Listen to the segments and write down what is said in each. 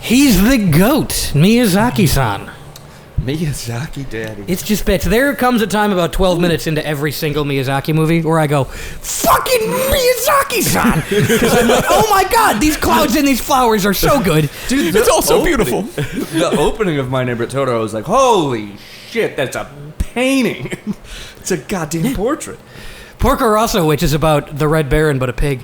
He's the GOAT, Miyazaki-san. Miyazaki daddy. It's just bits. There comes a time about 12 minutes into every single Miyazaki movie where I go, fucking Miyazaki-san! Because I'm like, oh my god, these clouds and these flowers are so good. Dude, it's all so beautiful. The opening of My Neighbor Totoro was like, holy shit, that's a painting. It's a goddamn portrait. Porco Rosso, which is about the Red Baron but a pig,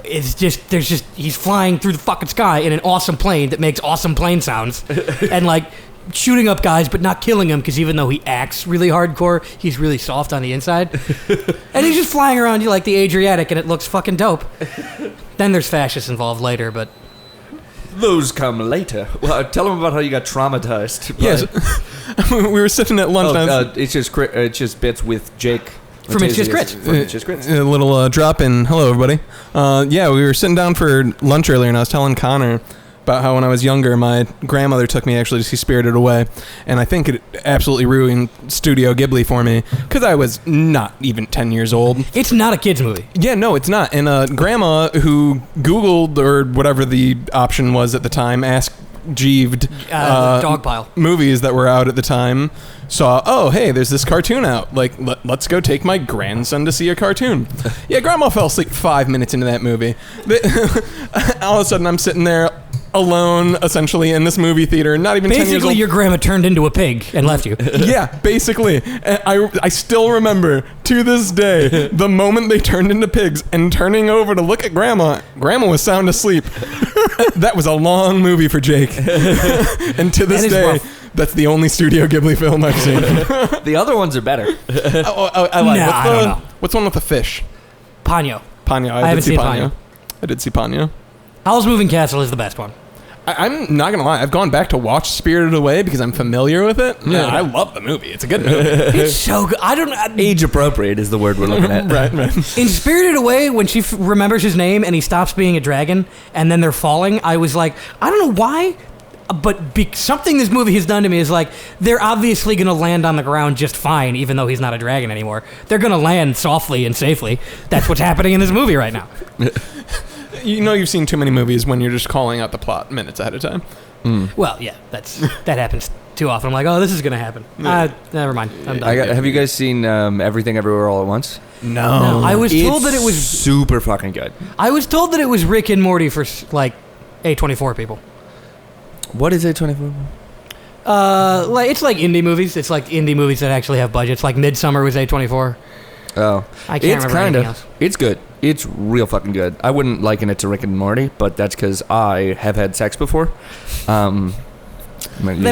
he's flying through the fucking sky in an awesome plane that makes awesome plane sounds. And like, shooting up guys but not killing them, because even though he acts really hardcore, he's really soft on the inside. And he's just flying around you like the Adriatic, and it looks fucking dope. Then there's fascists involved later, but those come later. Well, tell them about how you got traumatized. Yes. We were sitting at lunch. It's just bits with Jake. From It's Just Grits. A little drop in. Hello, everybody. We were sitting down for lunch earlier, and I was telling Connor about how when I was younger, my grandmother took me actually to see Spirited Away, and I think it absolutely ruined Studio Ghibli for me, because I was not even 10 years old. It's not a kid's movie. Yeah, no, it's not. And Grandma, who Googled, or whatever the option was at the time, asked Jeeved dog pile movies that were out at the time, saw, oh, hey, there's this cartoon out. Like, let's go take my grandson to see a cartoon. Yeah, Grandma fell asleep 5 minutes into that movie. All of a sudden, I'm sitting there alone, essentially, in this movie theater, not even 10 years old. Basically, your grandma turned into a pig and left you. Yeah, basically. I still remember, to this day, the moment they turned into pigs and turning over to look at Grandma. Grandma was sound asleep. That was a long movie for Jake. And to this day, rough. That's the only Studio Ghibli film I've seen. The other ones are better. I like. Nah, I don't know. What's one with the fish? Ponyo. I haven't seen Ponyo. I did see Ponyo. Howl's Moving Castle is the best one. I'm not going to lie. I've gone back to watch Spirited Away because I'm familiar with it. Yeah, I love the movie. It's a good movie. It's so good. Age appropriate is the word we're looking at. Right. In Spirited Away, when she remembers his name and he stops being a dragon and then they're falling, I was like, I don't know why, but something this movie has done to me is like, they're obviously going to land on the ground just fine, even though he's not a dragon anymore. They're going to land softly and safely. That's what's happening in this movie right now. You know, you've seen too many movies when you're just calling out the plot minutes ahead of time. Well, yeah, that happens too often. I'm like, oh, this is going to happen. Never mind. I'm done. Have you guys seen Everything Everywhere All at Once? No. I was told that it was super fucking good. I was told that it was Rick and Morty for like A24 people. What is A24? It's like indie movies. It's like indie movies that actually have budgets. Like Midsummer was A24. Oh, I can't remember anything else. It's good. It's real fucking good. I wouldn't liken it to Rick and Morty, but that's because I have had sex before. Then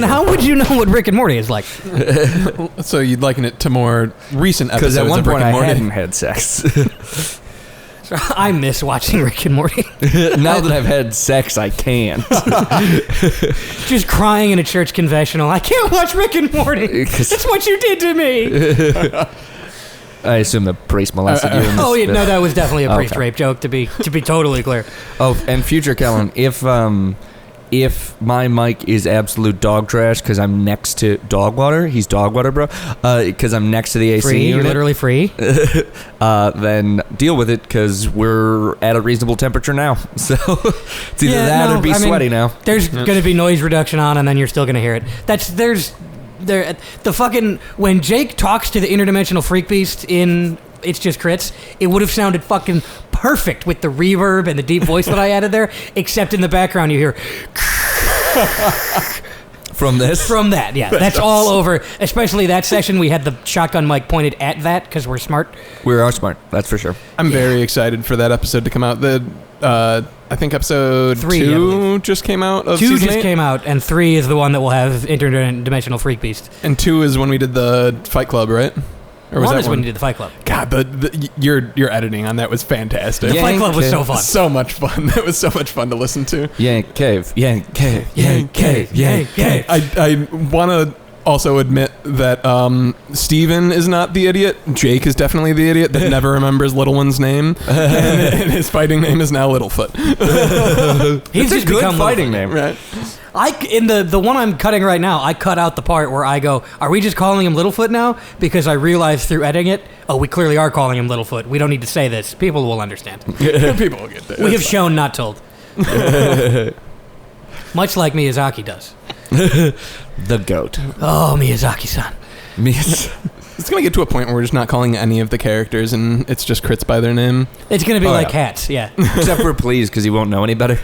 how would you know what Rick and Morty is like? So you'd liken it to more recent episodes of Rick and Morty? Because at one point I hadn't had sex. I miss watching Rick and Morty. Now that I've had sex, I can't. Just crying in a church confessional. I can't watch Rick and Morty. It's what you did to me. I assume the priest molested you. Oh, yeah, no, that was definitely a priest rape joke. To be totally clear. Oh, and future Kellen, if my mic is absolute dog trash because I'm next to dog water, he's dog water, bro. Because I'm next to the AC free, unit, you're literally free. Then deal with it because we're at a reasonable temperature now. So it's either or be sweaty now. There's going to be noise reduction on, and then you're still going to hear it. The fucking when Jake talks to the interdimensional freak beast in It's Just Crits, it would have sounded fucking perfect with the reverb and the deep voice that I added there, except in the background you hear from that, yeah. That's all over. Especially that session, we had the shotgun mic pointed at that because we're smart. We are smart, that's for sure. I'm very excited for that episode to come out. I think episode 2 just came out of 2 season just 8? came out, and 3 is the one that will have interdimensional freak beast. And 2 is when we did the Fight Club, right? Or was 1 is when you did the Fight Club. God, your editing on that was fantastic. The Fight Club was so fun. So much fun. That was so much fun to listen to. Yank cave, yank cave, yank cave, yank cave. I want to also admit that Steven is not the idiot. Jake is definitely the idiot that never remembers Little One's name. And his fighting name is now Littlefoot. He's a good fighting name. Right. In the one I'm cutting right now, I cut out the part where I go, are we just calling him Littlefoot now? Because I realized through editing it, we clearly are calling him Littlefoot. We don't need to say this. People will understand. People will get that. We have shown, not told. much like Miyazaki does. The goat. Oh, Miyazaki-san. It's going to get to a point where we're just not calling any of the characters, and it's just crits by their name. It's going to be like cats, yeah. Except for Please, because he won't know any better.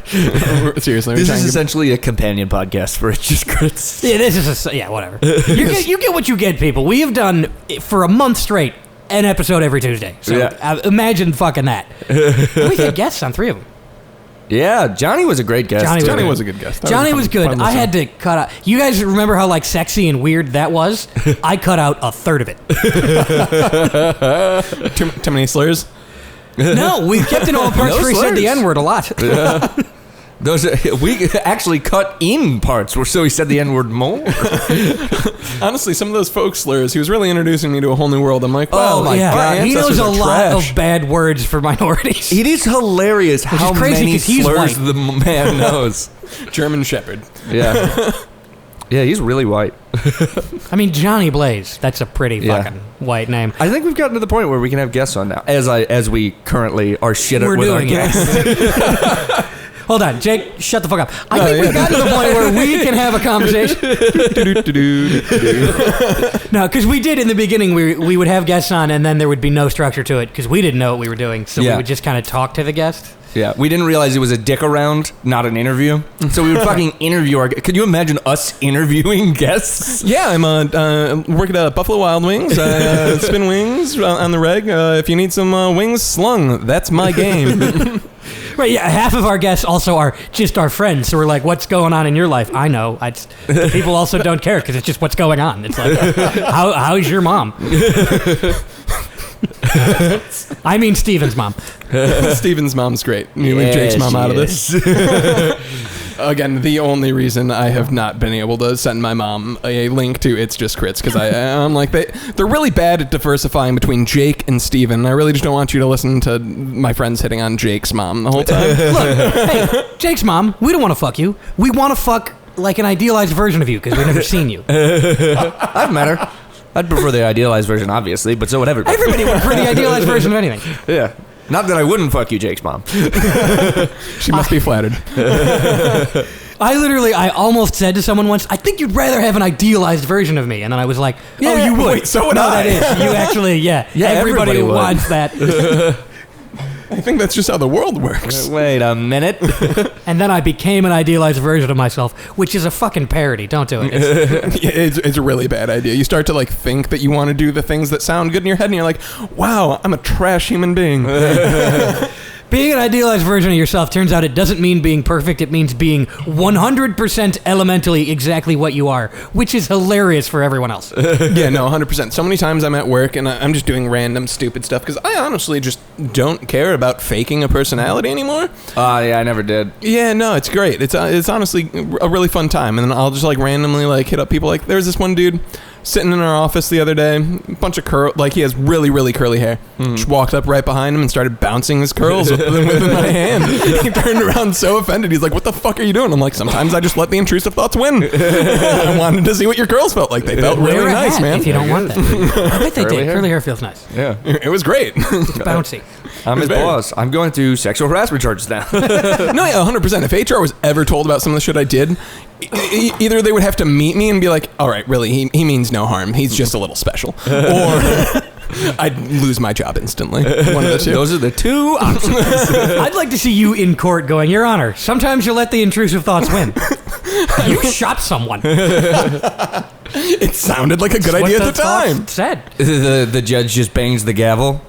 Seriously. This is essentially a companion podcast for It's Just Crits. Yeah, this is whatever. You get what you get, people. We have done, for a month straight, an episode every Tuesday. So imagine fucking that. We've had guests on 3 of them. Yeah, Johnny was a great guest. Johnny was a good guest. Johnny was good. I had to cut out. You guys remember how like sexy and weird that was? I cut out a third of it. Too many slurs? No, we kept in all parts where he said the N-word a lot. Yeah. We actually cut in parts so he said the N-word more. Honestly, some of those folk slurs, he was really introducing me to a whole new world. I'm like, wow, my God, he knows a lot trash. of bad words for minorities. It is hilarious how many slurs the man knows. German Shepherd. Yeah. Yeah, he's really white. I mean, Johnny Blaze. That's a pretty fucking white name. I think we've gotten to the point where we can have guests on now, as we currently are shit with our guests. Hold on, Jake, shut the fuck up. I think we've gotten to the point where we can have a conversation. No, because we did in the beginning, we would have guests on and then there would be no structure to it because we didn't know what we were doing. So we would just kind of talk to the guest. Yeah, we didn't realize it was a dick around, not an interview. So we would fucking interview our guests. Could you imagine us interviewing guests? Yeah, I'm working at Buffalo Wild Wings. Spin wings on the reg. If you need some wings slung, that's my game. Right, yeah, half of our guests also are just our friends. So we're like, what's going on in your life? I know. People also don't care because it's just what's going on. It's like, how's your mom? I mean Steven's mom. Steven's mom's great. You leave Jake's mom out of this. Again, the only reason I have not been able to send my mom a link to It's Just Crits because I'm like they're really bad at diversifying between Jake and Steven. I really just don't want you to listen to my friends hitting on Jake's mom the whole time. Look, hey, Jake's mom, we don't want to fuck you. We want to fuck like an idealized version of you because we've never seen you. I've met her. I'd prefer the idealized version, obviously, but so would everybody. Everybody would prefer the idealized version of anything. Yeah. Not that I wouldn't fuck you, Jake's mom. She must be flattered. I almost said to someone once, I think you'd rather have an idealized version of me. And then I was like, oh, you would. Wait, so would I. That is. You actually, everybody wants that. I think that's just how the world works. Wait a minute. And then I became an idealized version of myself, which is a fucking parody. Don't do it. It's a really bad idea. You start to like think that you want to do the things that sound good in your head, and you're like, wow, I'm a trash human being. Being an idealized version of yourself turns out it doesn't mean being perfect. It means being 100% elementally exactly what you are, which is hilarious for everyone else. Yeah, no, 100%. So many times I'm at work and I'm just doing random stupid stuff because I honestly just don't care about faking a personality anymore. Yeah, I never did. Yeah, no, it's great. It's honestly a really fun time. And then I'll just like randomly like hit up people. Like there's this one dude sitting in our office the other day, a bunch of he has really, really curly hair. Just walked up right behind him and started bouncing his curls with my hand. He turned around so offended. He's like, what the fuck are you doing? I'm like, sometimes I just let the intrusive thoughts win. I wanted to see what your curls felt like. They felt really nice, man. If you don't want that. I bet they did. Curly hair feels nice. Yeah. It was great. It's bouncy. I'm his boss. I'm going through sexual harassment charges now. No, yeah, 100%. If HR was ever told about some of the shit I did, either they would have to meet me and be like, all right, really, he means no harm. He's just a little special. Or I'd lose my job instantly. One of the two. Those are the two options. I'd like to see you in court going, Your Honor, sometimes you let the intrusive thoughts win. You shot someone. It sounded like a good idea at the time. Said. The judge just bangs the gavel.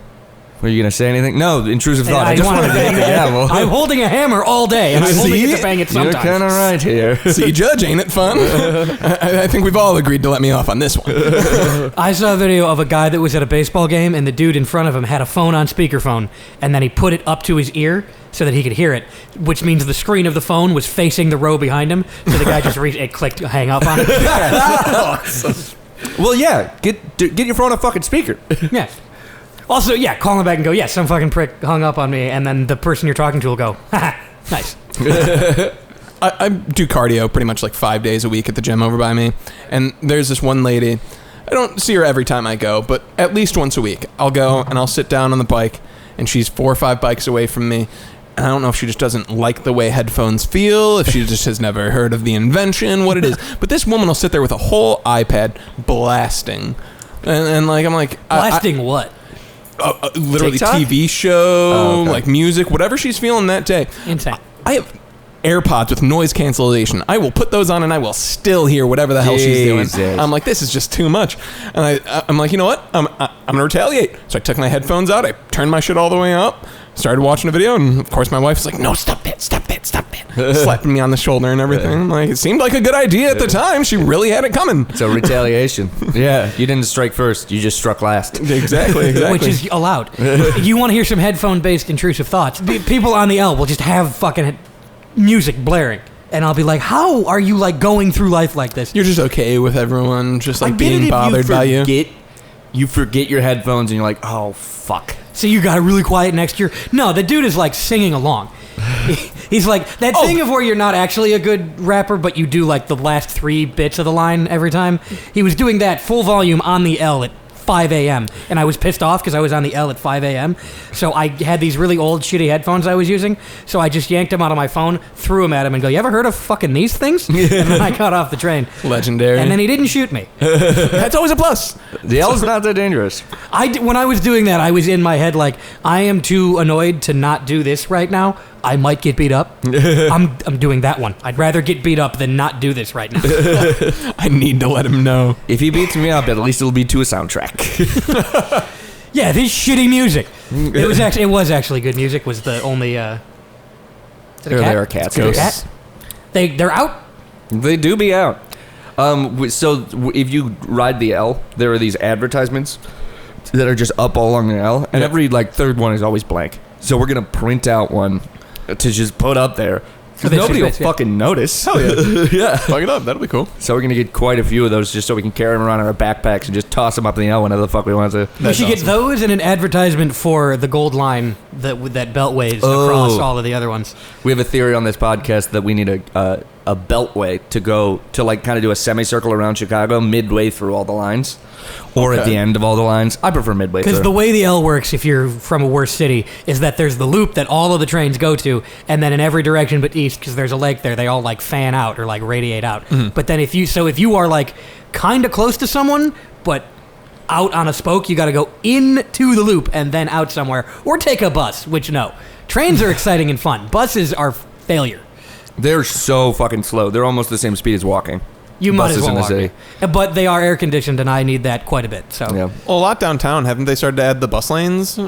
Were you going to say anything? No, intrusive thought. I just wanted to bang the gavel. I'm holding a hammer all day, and I'm holding it to bang it sometimes. You're kind of right here. See, Judge, ain't it fun? I think we've all agreed to let me off on this one. I saw a video of a guy that was at a baseball game, and the dude in front of him had a phone on speakerphone, and then he put it up to his ear so that he could hear it, which means the screen of the phone was facing the row behind him, so the guy just it clicked hang up on it. Well, yeah, get your phone on fucking speaker. Yeah. Also, yeah, call him back and go, yeah, some fucking prick hung up on me, and then the person you're talking to will go, haha, nice. I do cardio pretty much like 5 days a week at the gym over by me, and there's this one lady. I don't see her every time I go, but at least once a week. I'll go and I'll sit down on the bike, and she's 4 or 5 bikes away from me, And I don't know if she just doesn't like the way headphones feel, if she just has never heard of the invention, what it is. But this woman will sit there with a whole iPad blasting. And like, I'm like... Blasting what? Literally TikTok? TV show, okay. like music, whatever she's feeling that day. Insane. I have AirPods with noise cancellation. I will put those on and I will still hear whatever the hell she's Jesus. doing. I'm like, this is just too much. And I'm like, you know what? I'm going to retaliate. So I took my headphones out. I turned my shit all the way up. Started watching a video. And, of course, my wife's like, no, stop that. Slapping me on the shoulder and everything. I'm like, it seemed like a good idea at the time. She really had it coming. So retaliation. Yeah, you didn't strike first. You just struck last. Exactly. Which is allowed. You want to hear some headphone-based intrusive thoughts? People on the L will just have fucking music blaring. And I'll be like, how are you like going through life like this? You're just okay with everyone just like being bothered by you. You forget your headphones and you're like, oh, fuck. So you got really quiet next year? No, the dude is like singing along. He's like, that thing of where you're not actually a good rapper, but you do like the last 3 bits of the line every time. He was doing that full volume on the L at 5 a.m. And I was pissed off because I was on the L at 5 a.m. So I had these really old shitty headphones I was using. So I just yanked them out of my phone, threw them at him and go, you ever heard of fucking these things? And then I got off the train. Legendary. And then he didn't shoot me. That's always a plus. The L's not that dangerous. When I was doing that, I was in my head like, I am too annoyed to not do this right now. I might get beat up. I'm doing that one. I'd rather get beat up than not do this right now. I need to let him know. If he beats me up, at least it'll be to a soundtrack. Yeah, this shitty music. It was actually good music. Was the only. Is it a cat? There are cats. Is it a cat? They're out. They do be out. So if you ride the L, there are these advertisements that are just up all along the L, and every like third one is always blank. So we're gonna print out one to just put up there. Nobody will fucking notice. Hell yeah. Yeah. Fuck it up. That'll be cool. So we're going to get quite a few of those just so we can carry them around in our backpacks and just toss them up in the L whenever the fuck we want to. We should get those and an advertisement for the gold line that beltways across all of the other ones. We have a theory on this podcast that we need a beltway to go to like kind of do a semicircle around Chicago midway through all the lines. Or at the end of all the lines. I prefer midway through. Because the way the L works, if you're from a worse city, is that there's the loop that all of the trains go to, and then in every direction but east, because there's a lake there, they all like fan out or like radiate out. Mm-hmm. But then if you are like kind of close to someone, but out on a spoke, you got to go into the loop and then out somewhere, or take a bus. Which no, trains are exciting and fun. Buses are failure. They're so fucking slow. They're almost the same speed as walking. You might as well in the walk. city. But they are air conditioned, and I need that quite a bit. So yeah. Well, a lot downtown. Haven't they started to add the bus lanes?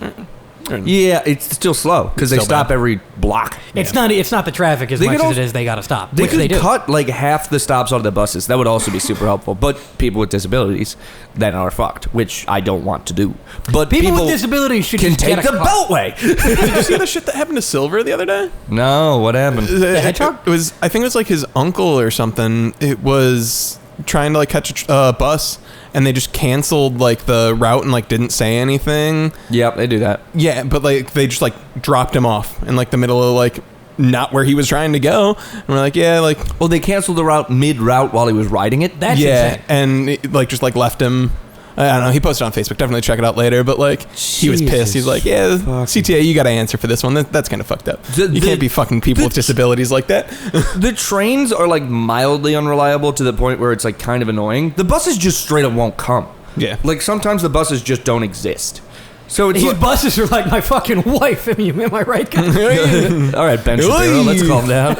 Yeah, it's still slow because they stop every block. It's not the traffic as much as it is they got to stop. They which could they do. cut like half the stops out of the buses. That would also be super helpful. But people with disabilities then are fucked, which I don't want to do. But people with disabilities should can just take get a the car. beltway. Did you see the shit that happened to Silver the other day? No, what happened? The hedgehog? It was. I think it was like his uncle or something. It was trying to like catch a bus, and they just canceled like the route and like didn't say anything. Yep, they do that. Yeah, but like they just like dropped him off in like the middle of like not where he was trying to go. And we're like, yeah, like well, they canceled the route mid-route while he was riding it. That's yeah, insane. and it, like just like left him. I don't know. He posted on Facebook. Definitely check it out later. But like, he was pissed. He's like, "Yeah, CTA, you got to answer for this one. That's kind of fucked up. You can't be fucking people with disabilities like that." The trains are like mildly unreliable to the point where it's like kind of annoying. The buses just straight up won't come. Yeah, like sometimes the buses just don't exist. So it's these buses are like my fucking wife. Am I right, guys? All right, Ben Shapiro, let's calm down.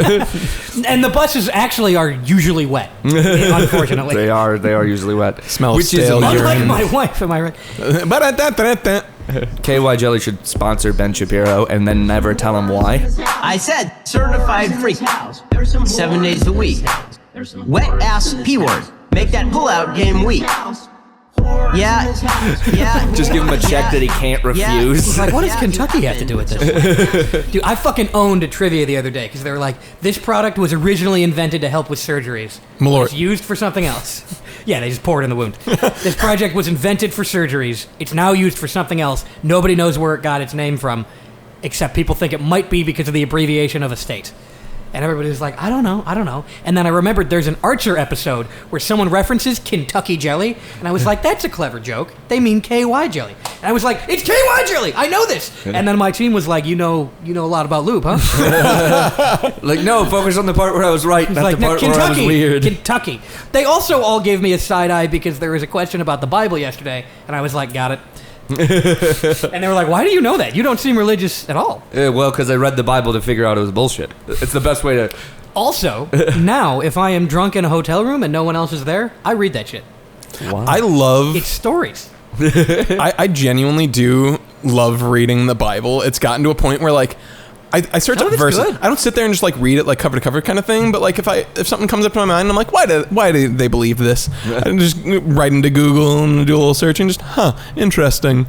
And the buses actually are usually wet. Unfortunately, they are usually wet. Smells which stale. is unlike my wife. Am I right? KY Jelly should sponsor Ben Shapiro and then never tell him why. I said certified freak. 7 days a week. Wet ass P word. Make that pullout game weak. Yeah. Just give him a check that he can't refuse. It's like, what does Kentucky have to do with this? Dude, I fucking owned a trivia the other day because they were like, this product was originally invented to help with surgeries. Malort. It's used for something else. Yeah, they just pour it in the wound. This project was invented for surgeries. It's now used for something else. Nobody knows where it got its name from, except people think it might be because of the abbreviation of a state. And everybody was like, I don't know. And then I remembered there's an Archer episode where someone references Kentucky jelly. And I was like, that's a clever joke. They mean KY jelly. And I was like, it's KY jelly. I know this. And then my team was like, you know a lot about lube, huh? Like, no, focus on the part where I was right, not like, the part where I was weird. Kentucky. They also all gave me a side eye because there was a question about the Bible yesterday. And I was like, got it. And they were like, why do you know that? You don't seem religious at all. Yeah, well, because I read the Bible to figure out it was bullshit. It's the best way to... Also, now, if I am drunk in a hotel room and no one else is there, I read that shit. Wow. I love... It's stories. I genuinely do love reading the Bible. It's gotten to a point where, like, I search up verses. Good. I don't sit there and just like read it like cover to cover kind of thing. But like if something comes up to my mind, I'm like, why do they believe this? I just write into Google and do a little search and just interesting.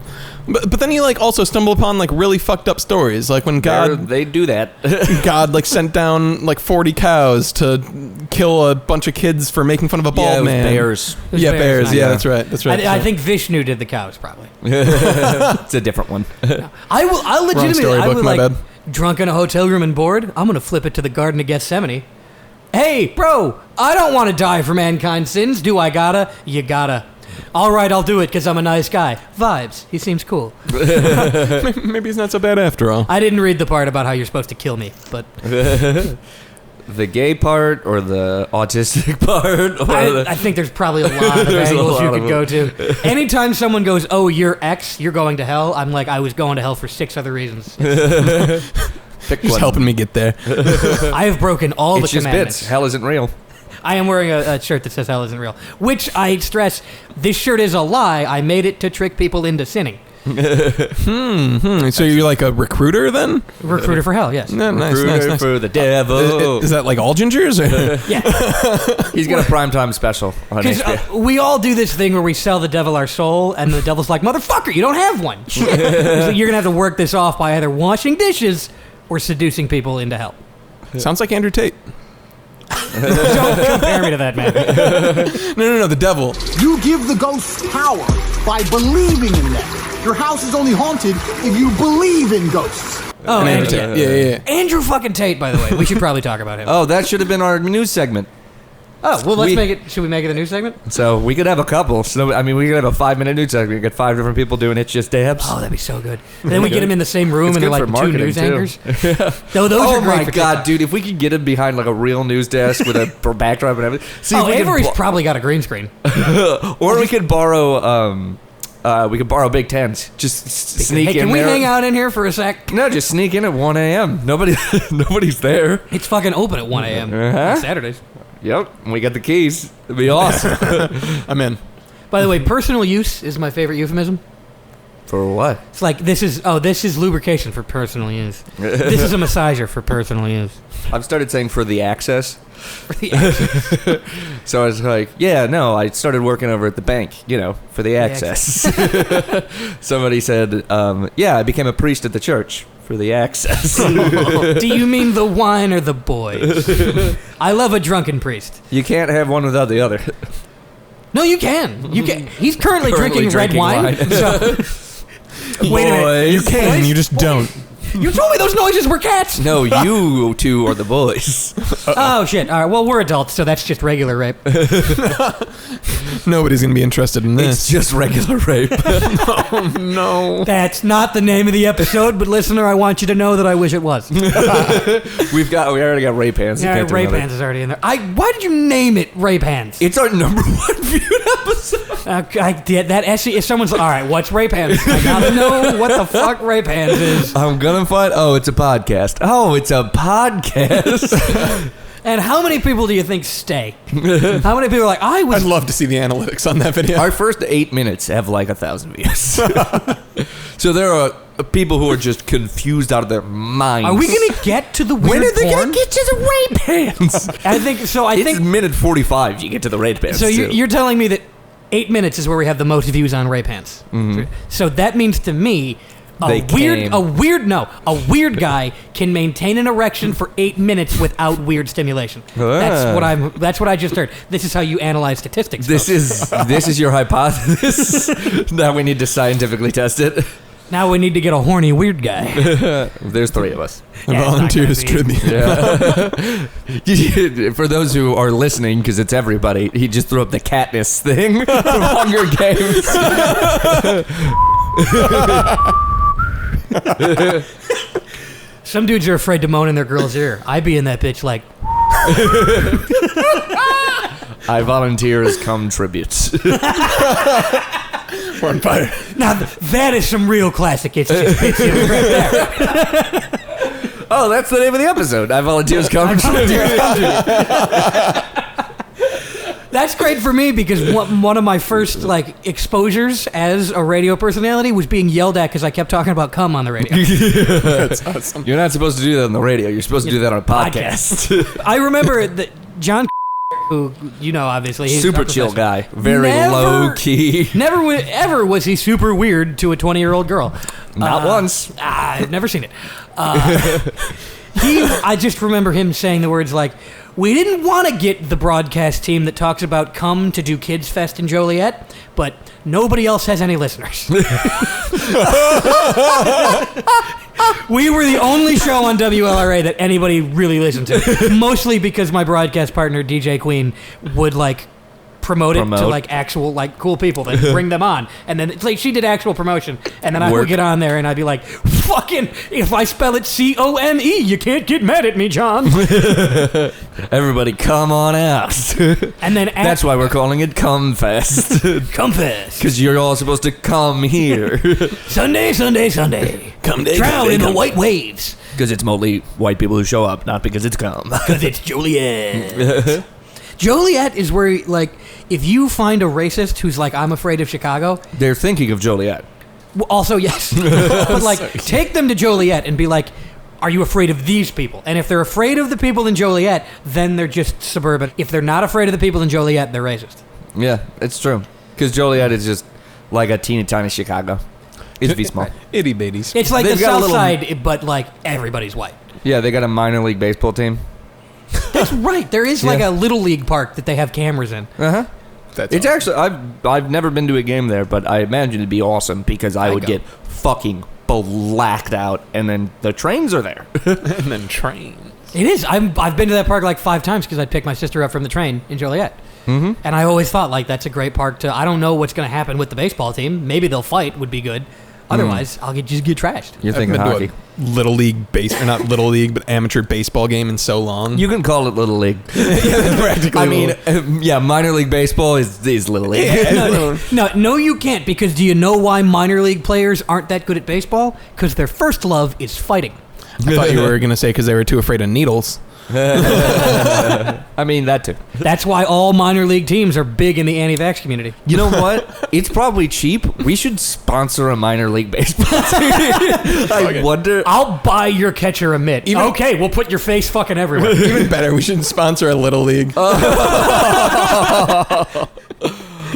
But then you like also stumble upon like really fucked up stories, like when they do that. God like sent down like 40 cows to kill a bunch of kids for making fun of a bald man. Bears. Bears. Yeah, that's right. I think Vishnu did the cows probably. It's a different one. I'll legitimately. I would my like. bad. Drunk in a hotel room and bored, I'm going to flip it to the Garden of Gethsemane. Hey, bro, I don't want to die for mankind's sins. Do I gotta? You gotta. All right, I'll do it because I'm a nice guy. Vibes. He seems cool. Maybe he's not so bad after all. I didn't read the part about how you're supposed to kill me, but... The gay part or the autistic part? Or I think there's probably a lot of angles you could go to. Anytime someone goes, oh, you're X, you're going to hell, I'm like, I was going to hell for 6 other reasons. Just helping me get there. I have broken all it's the commandments. Bits. Hell isn't real. I am wearing a shirt that says hell isn't real, which I stress, this shirt is a lie. I made it to trick people into sinning. So you're like a recruiter then? Recruiter for hell, yes. Yeah, nice. For the devil. Is that like all gingers? Or? Yeah. He's got a primetime special on HBO. We all do this thing where we sell the devil our soul, and the devil's like, motherfucker, you don't have one. Shit. So you're going to have to work this off by either washing dishes or seducing people into hell. Sounds like Andrew Tate. Don't compare me to that, man. No, the devil. You give the ghosts power by believing in them. Your house is only haunted if you believe in ghosts. Oh, Andrew Tate. Yeah. Andrew fucking Tate, by the way. We should probably talk about him. Oh, that should have been our news segment. Oh, well, let's make it. Should we make it a news segment? So we could have a couple. So I mean, we could have a 5-minute news segment. We get 5 different people doing It's Just Dabs. Oh, that'd be so good. And then we get them in the same room It's and they're good like for 2 news marketing, anchors. too. Those are great my for god, TikTok. dude! If we could get him behind like a real news desk with a backdrop and everything. See, if we Avery's could probably got a green screen. or we could borrow. We could borrow Big Tens. Just sneak Hey, in can we there. hang out in here for a sec? No, just sneak in at 1 a.m. Nobody's there. It's fucking open at 1 a.m. on Saturdays. Yep, we got the keys. It'd be awesome. I'm in. By the way, personal use is my favorite euphemism. For what? It's like this is lubrication for personal use. This is a massager for personal use. I've started saying for the access. For the access. So I was like, yeah, no, I started working over at the bank, for the access. Somebody said, yeah, I became a priest at the church for the access. Do you mean the wine or the boys? I love a drunken priest. You can't have one without the other. No, you can. You can. He's currently drinking red wine. So. Wait a minute. You can, Boys? you just don't. You told me those noises were cats. No, you two are the boys. Oh shit! All right. Well, we're adults, so that's just regular rape. Nobody's gonna be interested in It's this. just regular rape. Oh no. That's not the name of the episode, but listener, I want you to know that I wish it was. We already got rape hands. Yeah, rape hands is already in there. Why did you name it rape hands? It's our #1 viewed episode. I did that. Actually, if someone's all right, what's rape hands? I gotta know what the fuck rape hands is. I'm gonna find. Oh, it's a podcast. Oh, it's a podcast. And how many people do you think stay? How many people are like, I'd love to see the analytics on that video. Our first 8 minutes have like 1,000 views. So there are people who are just confused out of their minds. Are we gonna get to the weird When are they porn? gonna get to the rape hands? I think so. I It's think minute 45. You get to the rape hands. so. too. You're telling me that 8 minutes is where we have the most views on rape hands. So that means to me. A weird guy can maintain an erection for 8 minutes without weird stimulation. That's what I just heard. This is how you analyze statistics. This is your hypothesis. Now we need to scientifically test it. Now we need to get a horny weird guy. There's 3 of us. Yeah, Volunteers it's not tribute. Yeah. For those who are listening, because it's everybody, he just threw up the Katniss thing from Hunger Games. Some dudes are afraid to moan in their girl's ear. I be in that bitch like, I volunteer as cum tributes. We're on fire. now that is some real classic It's Just Bitchy right there. Oh, that's the name of the episode. I volunteer as cum tributes. That's great for me because one of my first like exposures as a radio personality was being yelled at because I kept talking about cum on the radio. That's awesome. You're not supposed to do that on the radio. You're supposed to do that on a podcast. I remember that John, who you know, obviously, he's Super our chill professor. guy. Very low key. Never ever was he super weird to a 20-year-old girl. Not once. I've never seen it. I just remember him saying the words like, "We didn't want to get the broadcast team that talks about cum to do Kids Fest in Joliet, but nobody else has any listeners." We were the only show on WLRA that anybody really listened to, mostly because my broadcast partner DJ Queen would like promote it to like actual like cool people that bring them on, and then it's like she did actual promotion, and then I would get on there and I'd be like, "Fucking, if I spell it COME, you can't get mad at me, John." Everybody, come on out. And then That's why we're calling it Cum Fest. Cum Fest. Because you're all supposed to come here. Sunday, Sunday, Sunday. Come day, Drown in the come. white waves. Because it's mostly white people who show up, not because it's cum. Because it's Joliet. Joliet is where, like, if you find a racist who's like, "I'm afraid of Chicago," They're thinking of Joliet. also, yes. But, like, take them to Joliet and be like, "Are you afraid of these people?" And if they're afraid of the people in Joliet, then they're just suburban. If they're not afraid of the people in Joliet, they're racist. Yeah, it's true. Because Joliet is just like a teeny tiny Chicago. It's V small. Itty bitties. It's like They've the got a South little- Side, but, like, everybody's white. Yeah, they got a minor league baseball team. That's right. There is, like, Yeah. a Little League park that they have cameras in. Uh-huh. That's It's awesome. actually, I've never been to a game there, but I imagine it'd be awesome because I would go. get fucking blacked out, and then the trains are there. And then train. It is. I've been to that park like 5 times because I'd pick my sister up from the train in Joliet. Mm-hmm. And I always thought, like, that's a great park to... I don't know what's going to happen with the baseball team. Maybe they'll fight, would be good. Otherwise, I'll just get trashed. You're I haven't thinking been hockey. to a little league or not little league, but amateur baseball game in so long. You can call it Little League. practically. I mean, yeah, minor league baseball is Little League. No, you can't, because do you know why minor league players aren't that good at baseball? Because their first love is fighting. I thought you were gonna say because they were too afraid of needles. I mean, that too. That's why all minor league teams are big in the anti-vax community. You know what? It's probably cheap. We should sponsor a minor league baseball team. I wonder. I'll buy your catcher a mitt. Okay, we'll put your face fucking everywhere. Even better, we should sponsor a little league.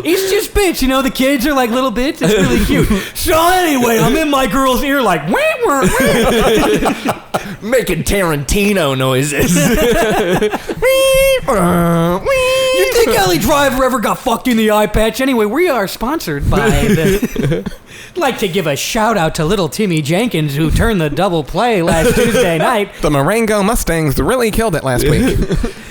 It's just bits, you know, the kids are like little bits. It's really cute. So anyway, I'm in my girl's ear like, wah, wah, wah. Making Tarantino noises. You think Ellie Driver ever got fucked in the eye patch? Anyway, we are sponsored by the... I'd like to give a shout out to little Timmy Jenkins who turned the double play last Tuesday night. The Marengo Mustangs really killed it last week.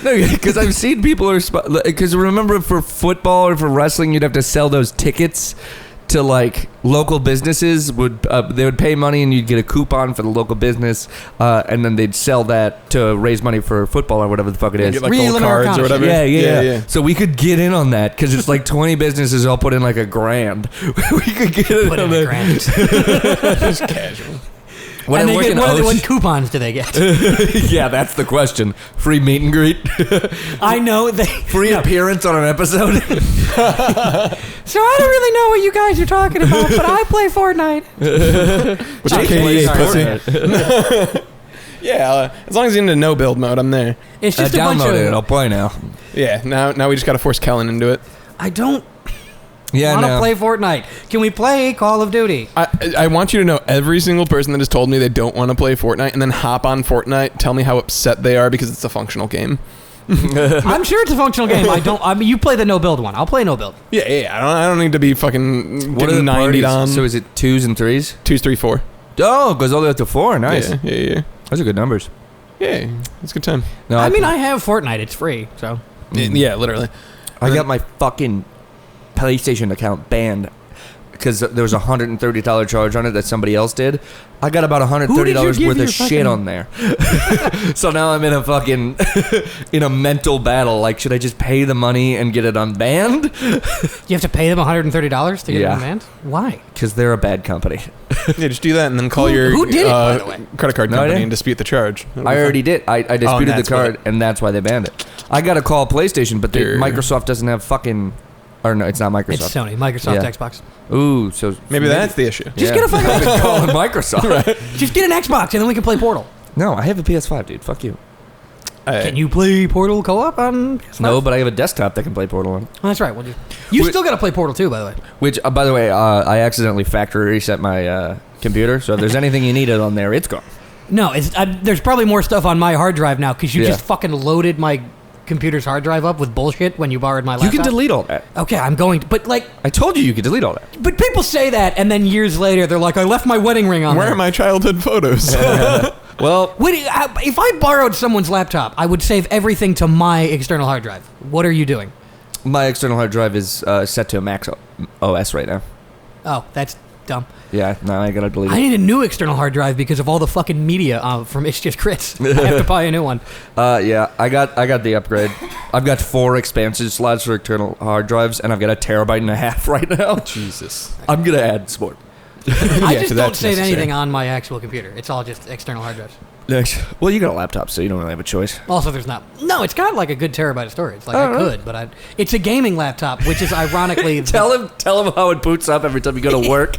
No, because I've seen people because remember for football or for wrestling, you'd have to sell those tickets to like local businesses. They would pay money and you'd get a coupon for the local business, and then they'd sell that to raise money for football or whatever the fuck it is. Get like Real old in our cards or economy. whatever. Yeah. So we could get in on that because it's like 20 businesses all put in like $1,000. We could get in Put on in the that. grants. Just casual. When And I they work get, in what Ocean- coupons do they get? Yeah, that's the question. Free meet and greet, I know they... free appearance on an episode. So I don't really know what you guys are talking about, but I play Fortnite. Which Jake AKA plays pussy. Fortnite. Yeah, as long as you're into no build mode, I'm there. It's just a bunch Download it. of... I'll play now. Yeah, now we just gotta force Kellen into it. I don't Yeah, want to no. play Fortnite. Can we play Call of Duty? I want you to know every single person that has told me they don't want to play Fortnite and then hop on Fortnite, tell me how upset they are because it's a functional game. I'm sure it's a functional game. I mean, you play the no build one. I'll play no build. Yeah. I don't need to be fucking What are the 90 parties? on. So is it 2s and 3s? 2s, 3, 4. Oh, it goes all the way up to 4. Nice. Yeah. Those are good numbers. Yeah, it's a good time. No, I mean, I have Fortnite. It's free, so. Yeah, literally. I got my fucking PlayStation account banned because there was a $130 charge on it that somebody else did. I got about $130 give worth your of shit fucking- on there. So now I'm in a fucking in a mental battle. Like, should I just pay the money and get it unbanned? You have to pay them $130 to get Yeah. it unbanned? Why? Because they're a bad company. Yeah, just do that and then call Who did it, by the way? credit card No, I company didn't. and dispute the charge. That'll I be already fine. did. I disputed the that's card, what- and that's why they banned it. I got to call PlayStation, but Sure. Microsoft doesn't have fucking. Or no, it's not Microsoft. It's Sony, Microsoft, Yeah. Xbox. Maybe So maybe that's the issue. Just get a fucking I've been calling Microsoft. Just get an Xbox and then we can play Portal. No, I have a PS5, dude. Fuck you. Can you play Portal co-op on PS5? No, but I have a desktop that can play Portal on. Oh, that's right. You Wait- still got to play Portal 2, by the way. Which, by the way, I accidentally factory reset my computer. So if there's anything you needed on there, it's gone. No, there's probably more stuff on my hard drive now because you Yeah. just fucking loaded my computer's hard drive up with bullshit when you borrowed my laptop. You can delete all that. Okay, I'm going to, but like, I told you could delete all that. but people say that and then years later they're like, I left my wedding ring on Where there. are my childhood photos? Well, If I borrowed someone's laptop, I would save everything to my external hard drive. What are you doing? my external hard drive is set to Mac OS right now. Oh, that's dumb. Yeah, no, I gotta delete I it. need a new external hard drive because of all the fucking media from It's Just Crits. I have to buy a new one. Yeah, I got the upgrade. I've got 4 expansion slots for external hard drives, and I've got a 1.5 TB right now. Jesus. I'm gonna add some more. I Yeah, just 'cause don't that's save necessary. anything on my actual computer. It's all just external hard drives. Well, you got a laptop, so you don't really have a choice. Also, there's not. No, it's got like a good terabyte of storage. Like I could, but it's a gaming laptop, which is ironically. Tell him how it boots up every time you go to work.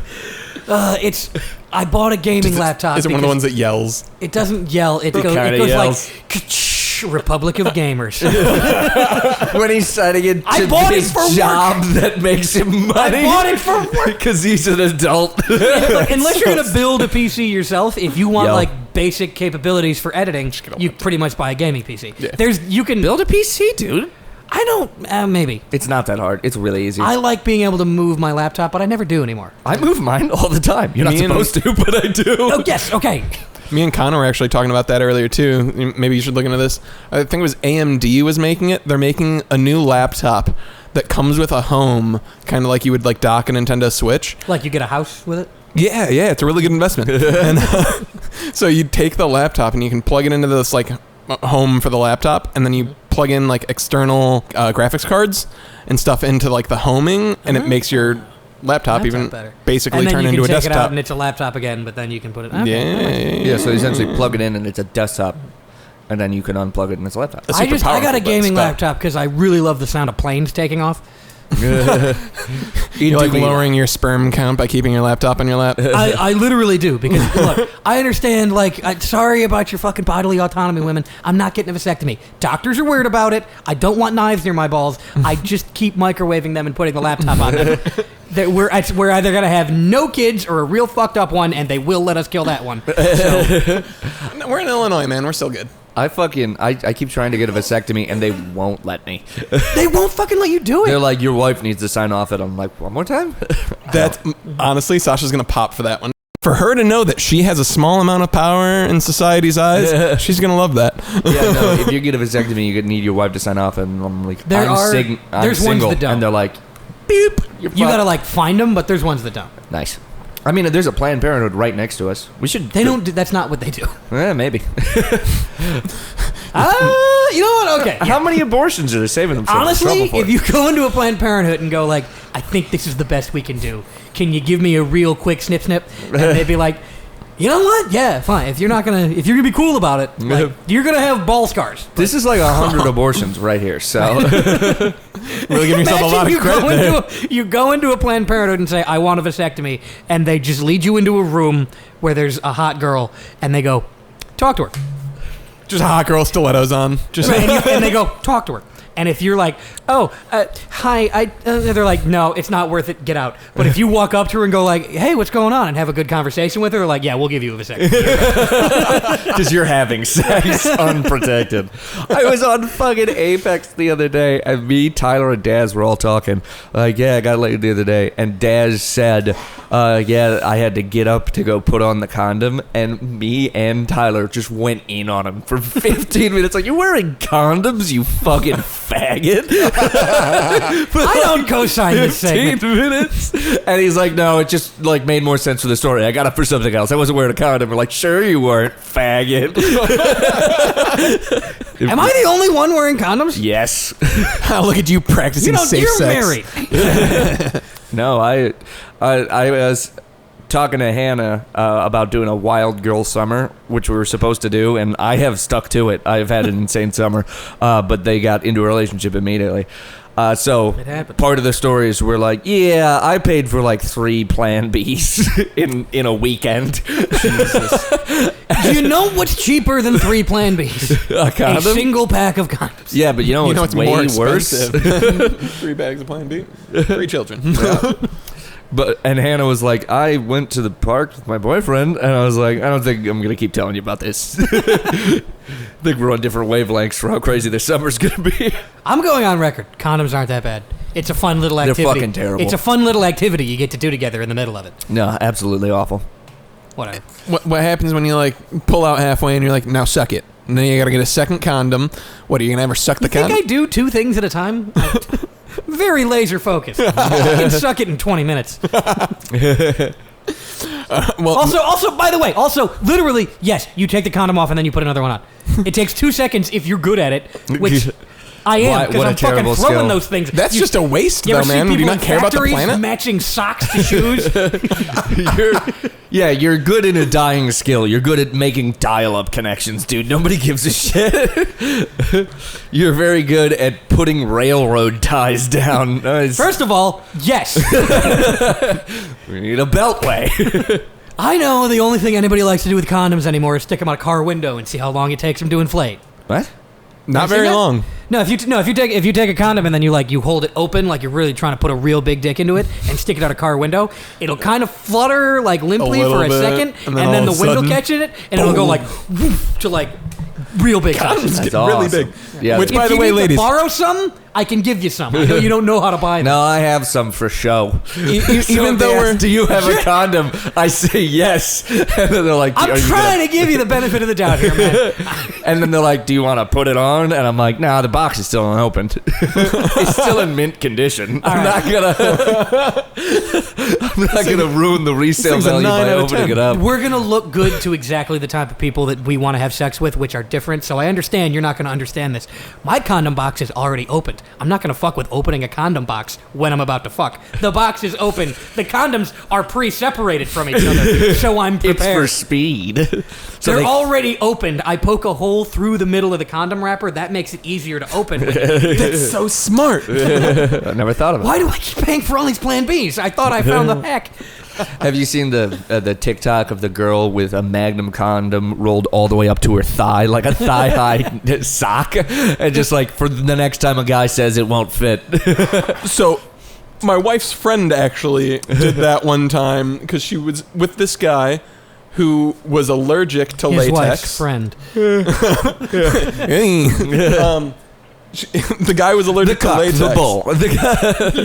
I bought a gaming laptop. Is it one of the because ones that yells? It doesn't yell. It kinda goes yells. like "Ka-ch, Republic of Gamers. When he's signing into I bought it his for work. job that makes him money. I bought it for work. Because he's an adult. Like, unless you're gonna build a PC yourself, if you want Yo. like basic capabilities for editing, you pretty much buy a gaming PC. Yeah. You can Build a PC, dude. I don't. Maybe. It's not that hard. It's really easy. I like being able to move my laptop, but I never do anymore. I move mine all the time. You're not Me and- supposed to, but I do. Oh yes. Okay. Me and Connor were actually talking about that earlier too. Maybe you should look into this. I think it was AMD was making it. They're making a new laptop that comes with a home, kind of like you would like dock a Nintendo Switch. Like you get a house with it. Yeah, it's a really good investment. And so you take the laptop and you can plug it into this like home for the laptop, and then you plug in like external graphics cards and stuff into like the homing, and it makes your laptop That's even not better. basically and then turn you into can a take it out desktop. and it's a laptop again, but then you can put it. Yeah, Okay. Yeah, so you essentially plug it in and it's a desktop, and then you can unplug it and it's a laptop. That's I super got a powerful, but gaming it's bad. laptop because I really love the sound of planes taking off. You're like lowering your sperm count by keeping your laptop on your lap. I literally do because look, I understand. Like, sorry about your fucking bodily autonomy, women. I'm not getting a vasectomy. Doctors are weird about it. I don't want knives near my balls. I just keep microwaving them and putting the laptop on them. We're either gonna have no kids or a real fucked up one, and they will let us kill that one. So, No, we're in Illinois, man. We're still good. I keep trying to get a vasectomy and they won't let me. they won't fucking let you do They're it. like, your wife needs to sign off it. I'm like, one more time? That's honestly, Sasha's gonna pop for that one. For her to know that she has a small amount of power in society's eyes, she's gonna love that. Yeah, no, if you get a vasectomy, you need your wife to sign off, and I'm like, There's I'm ones single. that don't. And they're like, beep. You gotta like find them, but there's ones that don't. Nice. I mean, there's a Planned Parenthood right next to us. We should. They don't. That's not what they do. Maybe. You know what? Okay. How many abortions are they saving themselves? Honestly, trouble for? if you go into a Planned Parenthood and go like, I think this is the best we can do. Can you give me a real quick snip? And they'd be like, you know what? Yeah, fine. If you're gonna be cool about it, like, you're gonna have ball scars. This is like 100 abortions right here. So Really giving yourself a lot of you credit. you go into a Planned Parenthood and say, I want a vasectomy, and they just lead you into a room where there's a hot girl, and they go, talk to her. Just a hot girl, stilettos on. Just And they go, talk to her. And if you're like, oh, hi, they're like, no, it's not worth it. Get out. But if you walk up to her and go like, hey, what's going on, and have a good conversation with her, they're like, yeah, we'll give you a second. Because you're having sex unprotected. I was on fucking Apex the other day, and me, Tyler, and Daz were all talking. Like, yeah, I got laid the other day. And Daz said, yeah, I had to get up to go put on the condom. And me and Tyler just went in on him for 15 minutes. Like, you're wearing condoms, you fucking faggot. I don't co-sign this segment. 15 minutes. And he's like, no, it just like made more sense for the story. I got up for something else. I wasn't wearing a condom. We're like, sure you weren't, faggot. Am I the only one wearing condoms? Yes. Look at you practicing safe you're sex. married. No, I was talking to Hannah about doing a wild girl summer, which we were supposed to do, and I have stuck to it. I've had an insane summer, but they got into a relationship immediately. So part of the story is we're like, yeah, I paid for like 3 Plan Bs in a weekend. Jesus. Do you know what's cheaper than 3 Plan Bs? A condom? A single pack of condoms. Yeah, but you know it's way more worse. expensive. 3 bags of Plan B, 3 children. And Hannah was like, I went to the park with my boyfriend, and I was like, I don't think I'm going to keep telling you about this. I think we're on different wavelengths for how crazy this summer's going to be. I'm going on record. Condoms aren't that bad. It's a fun little activity. They're fucking terrible. It's a fun little activity you get to do together in the middle of it. No, absolutely awful. Whatever. What happens when you like pull out halfway and you're like, now suck it, and then you gotta get a second condom? What, are you gonna ever suck the condom? I do 2 things at a time. Very laser focused. You can suck it in 20 minutes. Also, by the way, literally, yes, you take the condom off and then you put another one on. It takes 2 seconds if you're good at it, which I am, because I'm fucking throwing those things. That's just a waste, you though, ever man. See Do you people not in care about the factories planet? matching socks to shoes. You're good in a dying skill. You're good at making dial-up connections, dude. Nobody gives a shit. You're very good at putting railroad ties down. First of all, yes. We need a beltway. I know the only thing anybody likes to do with condoms anymore is stick them on a car window and see how long it takes them to inflate. What? Not very long. No, if you take a condom and then you hold it open like you're really trying to put a real big dick into it and stick it out a car window, it'll kind of flutter like limply for a second, and then the wind will catch it, and it'll go like woof to like real big. Condoms get awesome. really big. Yeah. Which, If by the you way, need ladies, to borrow some, I can give you some. I know you don't know how to buy them. No, I have some for show. even though we're do you have a condom? I say yes, and then they're like, I'm trying to give you the benefit of the doubt here, man. And then they're like, do you want to put it on? And I'm like, nah, the box is still unopened. It's still in mint condition. I'm not gonna ruin the resale thing's a value 9 by out of opening 10. it up. We're going to look good to exactly the type of people that we want to have sex with, which are different. So I understand you're not going to understand this. My condom box is already opened. I'm not going to fuck with opening a condom box when I'm about to fuck. The box is open. The condoms are pre-separated from each other, so I'm prepared. It's for speed. So They're already opened. I poke a hole through the middle of the condom wrapper. That makes it easier to open. that's so smart. I never thought of it. Why do I keep paying for all these Plan Bs? I thought I found the hack. Have you seen the TikTok of the girl with a Magnum condom rolled all the way up to her thigh, like a thigh-high sock? And just like, for the next time a guy says it won't fit. So, my wife's friend actually did that one time because she was with this guy who was allergic to His latex. wife's friend. The guy was allergic to latex. The bull.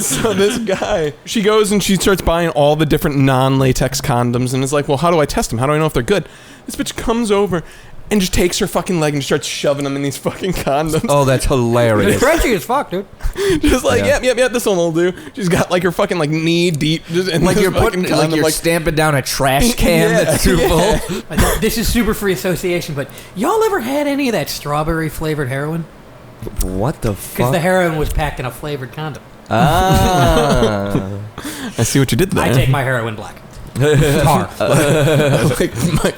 So this guy, she goes and she starts buying all the different non-latex condoms and is like, well, how do I test them? How do I know if they're good? This bitch comes over and just takes her fucking leg and starts shoving them in these fucking condoms. Oh, that's hilarious. It's crunchy as fuck, dude. Just like, Yeah. yep, this one will do. She's got like her fucking like knee deep. Just in Like this you're fucking putting, condom, like you're stamping down a trash can Yeah. that's too full. This is super free association, but y'all ever had any of that strawberry flavored heroin? What the Because fuck? the heroin was packed in a flavored condom. Ah. I see what you did there. I take my heroin black. Tar. I like my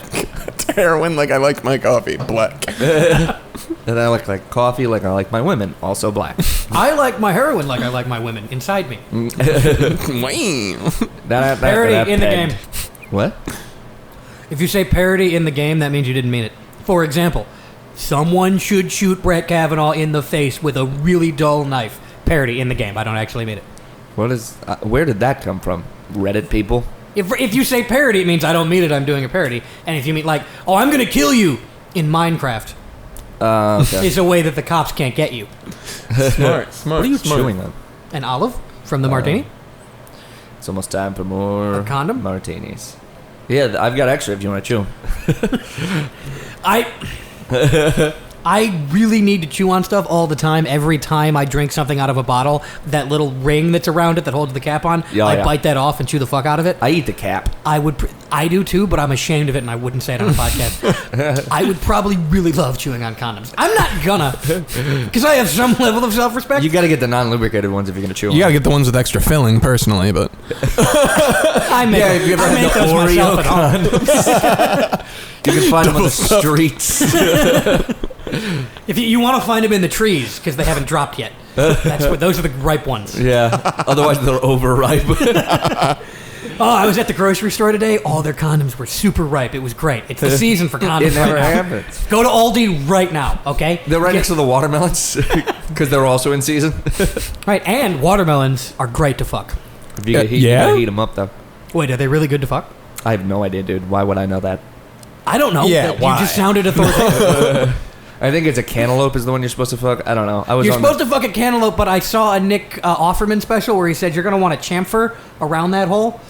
heroin like I like my coffee black. And I like coffee like I like my women, also black. I like my heroin like I like my women inside me. Parody in the game. What? If you say parody in the game, that means you didn't mean it. For example, Someone should shoot Brett Kavanaugh in the face with a really dull knife. Parody in the game. I don't actually mean it. What is? Where did that come from? Reddit people? If you say parody, it means I don't mean it. I'm doing a parody. And if you mean like, oh, I'm gonna kill you in Minecraft, Okay. is a way that the cops can't get you. Smart. What are you chewing on? An olive from the martini. It's almost time for more A condom? martinis. Yeah, I've got extra if you want to chew. I really need to chew on stuff all the time. Every time I drink something out of a bottle, that little ring that's around it that holds the cap on, I bite that off and chew the fuck out of it. I eat the cap. I do too, but I'm ashamed of it and I wouldn't say it on a podcast. I would probably really love chewing on condoms. I'm not gonna, because I have some level of self-respect. You got to get the non-lubricated ones if you're gonna chew. You gotta get the ones with extra filling, personally, but I make, have you ever I had make the those myself Oreo at home. You can find them on the streets. If you want to find them in the trees because they haven't dropped yet. Those are the ripe ones. Yeah. Otherwise, they're overripe. Oh, I was at the grocery store today. All their condoms were super ripe. It was great. It's the season for condoms. It never right now. happens. Go to Aldi right now, okay? They're right next to the watermelons because they're also in season. Right, and watermelons are great to fuck. If you get heat, yeah? you gotta heat them up though. Wait, are they really good to fuck? I have no idea, dude. Why would I know that? I don't know. Yeah, You why? just sounded authoritative. I think it's a cantaloupe is the one you're supposed to fuck. I don't know. You're supposed to fuck a cantaloupe, but I saw a Nick Offerman special where he said you're going to want a chamfer around that hole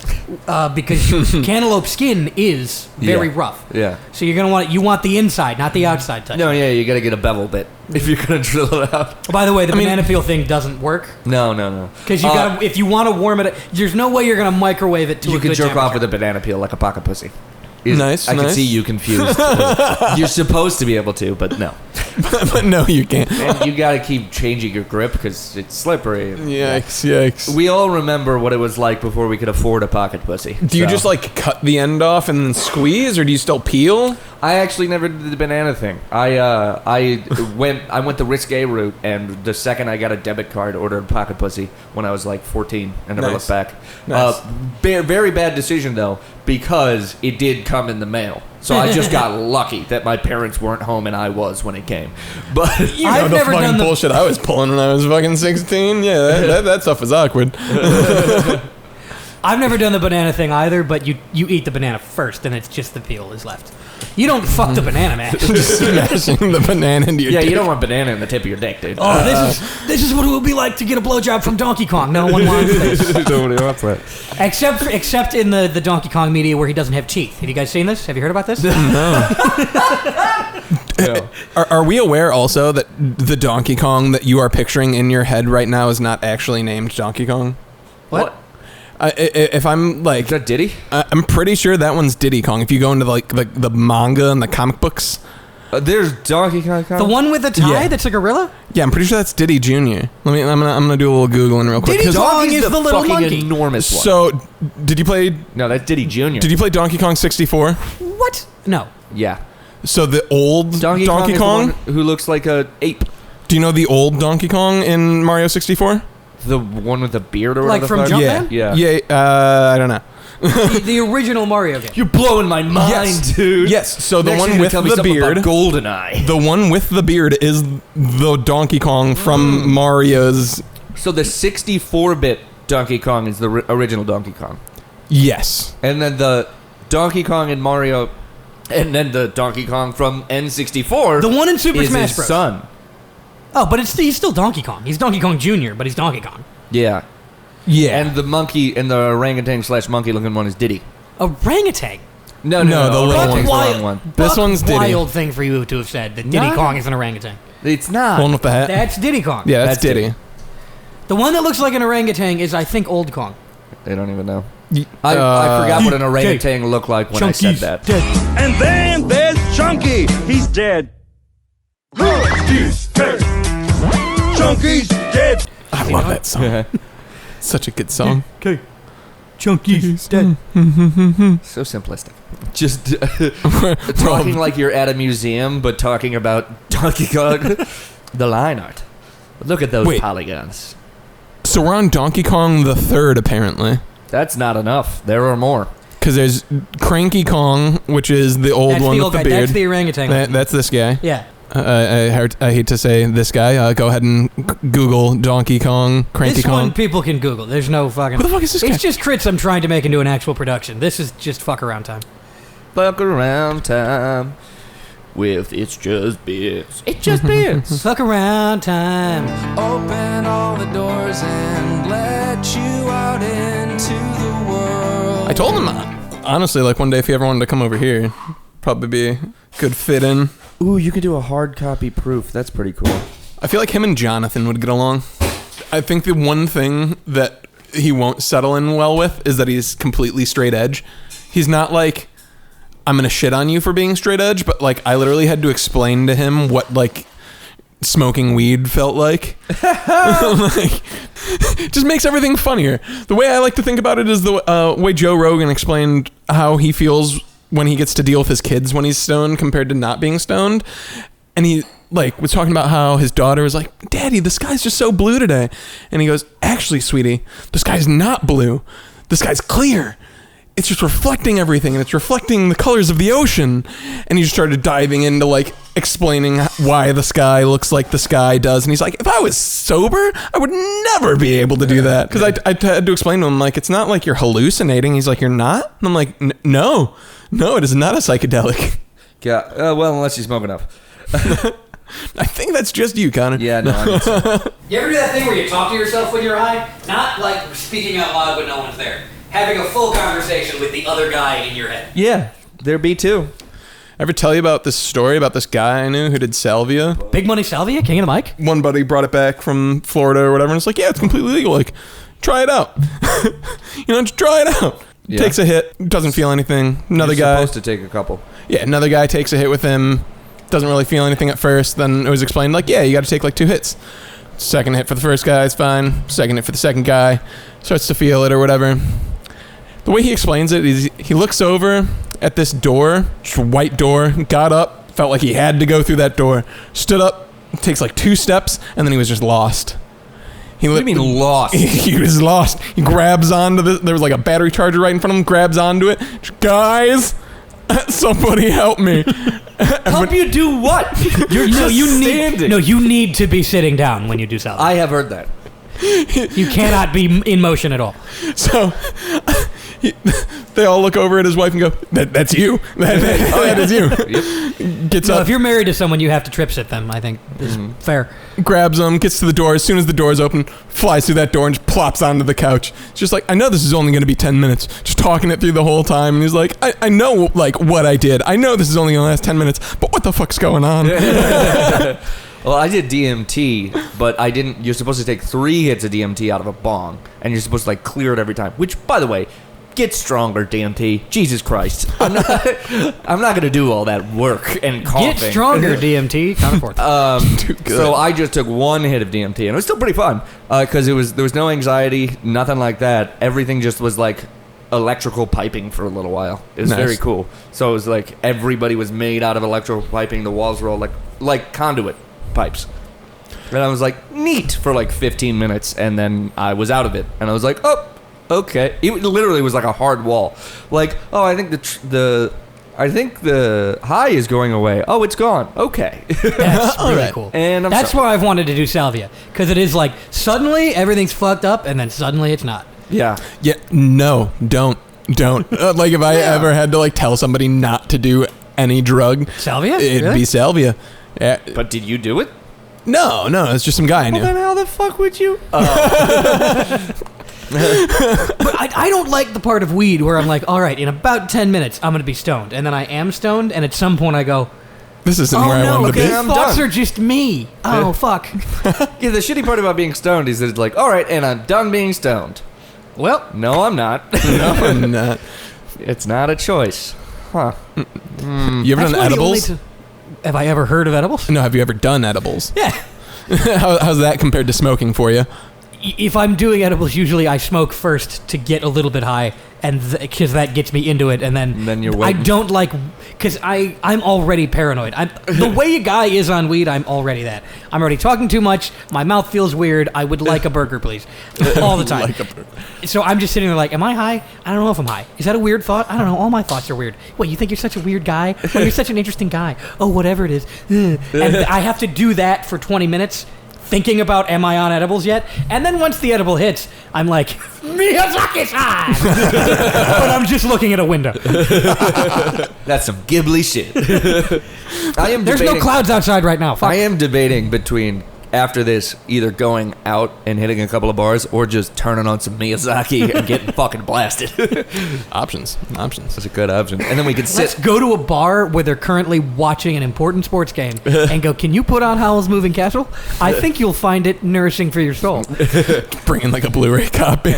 because cantaloupe skin is very rough. Yeah. So you're going to you want the inside, not the outside touch. No, yeah, you gotta get a bevel bit if you're gonna drill it out. By the way, the banana peel thing doesn't work No. because you got if you want to warm it, there's no way you're going to microwave it to You a can good jerk off temperature. with a banana peel like a pocket pussy. Nice, I can nice. see you confused. You're supposed to be able to, but no. but no, you can't. And you gotta keep changing your grip because it's slippery. Yikes. We all remember what it was like before we could afford a pocket pussy. Do you So- just like cut the end off and then squeeze, or do you still peel? I actually never did the banana thing. I went the risque route, and the second I got a debit card, ordered pocket pussy when I was like 14, and never Nice. looked back. Nice. Very bad decision though, because it did come in the mail. So I just got lucky that my parents weren't home and I was when it came. But I've the never fucking done the bullshit I was pulling when I was fucking 16. Yeah, that stuff was awkward. I've never done the banana thing either, but you eat the banana first, and it's just the peel is left. You don't fuck the banana, man. Just smashing the banana into your yeah, dick. you don't want banana in the tip of your dick, dude. Oh, this is what it would be like to get a blowjob from Donkey Kong. No one wants this. Nobody wants that. Except in the Donkey Kong media where he doesn't have teeth. Have you guys seen this? Have you heard about this? Yeah. Are we aware also that the Donkey Kong that you are picturing in your head right now is not actually named Donkey Kong? What? If I'm like, Is that Diddy? I'm pretty sure that one's Diddy Kong. If you go into like the manga and the comic books, There's Donkey Kong. The one with the tie Yeah. that's a gorilla? yeah, I'm pretty sure that's Diddy Jr. I'm gonna do a little googling real quick. Diddy 'cause- Kong Donkey's is the little fucking monkey. enormous one. So, did you play No, that's Diddy Jr. Did you play Donkey Kong 64? What? No. Yeah. So the old Donkey Kong, Kong is the one who looks like a ape. Do you know the old Donkey Kong in Mario 64? The one with the beard or Like whatever. from the fuck? Jumpman? Yeah. Yeah. I don't know. the original Mario game. You're blowing my mind, Yes. dude. Yes. So the Next one you're gonna with tell me the something beard. about GoldenEye. The one with the beard is the Donkey Kong from Mario's. So the 64-bit Donkey Kong is the original Donkey Kong, Yes. and then the Donkey Kong in Mario, and then the Donkey Kong from N64. The one in Super is Smash his Bros. son. Oh, but he's still Donkey Kong. He's Donkey Kong Jr., but he's Donkey Kong. Yeah. Yeah. And the monkey and the orangutan / monkey looking one is Diddy. Orangutan. No, No, the little orangutan's one. the wrong one. This one's Diddy. Wild thing for you to have said that Diddy No. Kong is an orangutan. It's not. The one with the hat. That's Diddy Kong. Yeah, that's That's Diddy. Diddy. The one that looks like an orangutan is, I think, Old Kong. They don't even know. I forgot what an orangutan looked like when I said that. Dead. And then there's Chunky. He's dead. He's dead. Chunky's dead. I love that song. Such a good song. Okay. Chunky's dead. So simplistic. Just talking like you're at a museum, but talking about Donkey Kong. The line art. Look at those Wait. polygons. So we're on Donkey Kong the Third, apparently. That's not enough. There are more. Because there's Cranky Kong, which is the old That's one the with old the guy. beard. That's the orangutan. That's this guy. Yeah. I hate to say this guy. Go ahead and Google Donkey Kong, Cranky This Kong. one people can Google. There's no fucking... Who the fuck is this guy? It's just crits I'm trying to make into an actual production. This is just fuck around time. Fuck around time with It's Just Bits. It's Just Bits. Fuck around time. Open all the doors and let you out into the world. I told him, honestly, like one day if he ever wanted to come over here, probably be a good fit in. Ooh, you could do a hard copy proof. That's pretty cool. I feel like him and Jonathan would get along. I think the one thing that he won't settle in well with is that he's completely straight edge. He's not like, I'm gonna shit on you for being straight edge, but like I literally had to explain to him what like smoking weed felt like. Like, just makes everything funnier. The way I like to think about it is the way Joe Rogan explained how he feels when he gets to deal with his kids when he's stoned compared to not being stoned. And he like was talking about how his daughter was like, Daddy, the sky's just so blue today. And he goes, actually, sweetie, the sky's not blue. The sky's clear. It's just reflecting everything, and it's reflecting the colors of the ocean. And he just started diving into like explaining why the sky looks like the sky does. And he's like, if I was sober, I would never be able to do that. Because I had to explain to him, like, it's not like you're hallucinating. He's like, you're not? And I'm like, no, it is not a psychedelic. Yeah, well, unless you smoke enough. I think that's just you, Connor. Yeah, no, I mean, so. You ever do that thing where you talk to yourself when you're high? Not like speaking out loud when no one's there. Having a full conversation with the other guy in your head. Yeah, there be too. Ever tell you about this story about this guy I knew who did Salvia? Big Money Salvia, King of the Mic? One buddy brought it back from Florida or whatever, and it's like, yeah, it's completely legal. Like, try it out. Just try it out. Yeah. Takes a hit, doesn't feel anything. Another You're guy. supposed to take a couple. Yeah, another guy takes a hit with him, doesn't really feel anything at first. Then it was explained, like, yeah, you got to take like 2 hits. Second hit for the first guy is fine. Second hit for the second guy, starts to feel it or whatever. The way he explains it is he looks over at this door, just a white door, got up, felt like he had to go through that door, stood up, takes like 2 steps, and then he was just lost. What do you mean lost? He was lost. He grabs onto there was like a battery charger right in front of him, grabs onto it. Guys, somebody help me. Help you do what? You're you need to be sitting down when you do salvia. I have heard that. You cannot be in motion at all. So they all look over at his wife and go, that's you. That is you. Yep. Gets No, up, if you're married to someone, you have to trip sit them, I think. Is fair. grabs him, gets to the door. As soon as the door's open, flies through that door and just plops onto the couch. It's just like, I know this is only going to be 10 minutes. Just talking it through the whole time. And he's like, I know like what I did. I know this is only going to last 10 minutes, but what the fuck's going on? Well, I did DMT, but I didn't. You're supposed to take 3 hits of DMT out of a bong, and you're supposed to like clear it every time. Which, by the way, get stronger, DMT. Jesus Christ, I'm not gonna do all that work and coughing. Get stronger, DMT. Count forth. So I just took 1 hit of DMT, and it was still pretty fun because there was no anxiety, nothing like that. Everything just was like electrical piping for a little while. It was Nice. very cool. So it was like everybody was made out of electrical piping. The walls were all like conduit pipes. And I was like, neat for like 15 minutes, and then I was out of it. And I was like, oh, okay. It literally was like a hard wall. Like, oh, I think the high is going away. Oh, it's gone. Okay. That's really Alright. cool. And that's why I've wanted to do salvia. Because it is like, suddenly everything's fucked up, and then suddenly it's not. Yeah. Yeah, no, don't. Like if I ever had to like tell somebody not to do any drug, Salvia? it'd Really? be salvia. Yeah. But did you do it? No, it's just some guy I knew. Well, then how the fuck would you? But I don't like the part of weed where I'm like, all right, in about 10 minutes, I'm going to be stoned. And then I am stoned, and at some point I go, This isn't oh where I no, wanted these to I'm thoughts done. are just me. Oh, fuck. Yeah, the shitty part about being stoned is that it's like, all right, and I'm done being stoned. Well, No, I'm not. be. No, I'm not. It's not a choice. Huh. You ever that's done one of the only edibles? have I ever heard of edibles? No, have you ever done edibles? Yeah. How's that compared to smoking for you? if I'm doing edibles, usually I smoke first to get a little bit high, and because that gets me into it, and then you're I waiting. don't like, because I'm already paranoid. The way a guy is on weed, I'm already that. I'm already talking too much. My mouth feels weird. I would like a burger, please, all the time. Like a burger. So I'm just sitting there like, am I high? I don't know if I'm high. Is that a weird thought? I don't know. All my thoughts are weird. What, you think you're such a weird guy? Well, you're such an interesting guy. Oh, whatever it is. And I have to do that for 20 minutes. Thinking about, am I on edibles yet? And then once the edible hits, I'm like, Miyazaki-san! But I'm just looking at a window. That's some Ghibli shit. There's no clouds outside right now. Fuck. I am debating between, after this, either going out and hitting a couple of bars or just turning on some Miyazaki and getting fucking blasted. Options. That's a good option. And then we can Let's sit. go to a bar where they're currently watching an important sports game and go, can you put on Howl's Moving Castle? I think you'll find it nourishing for your soul. Bring in like a Blu-ray copy.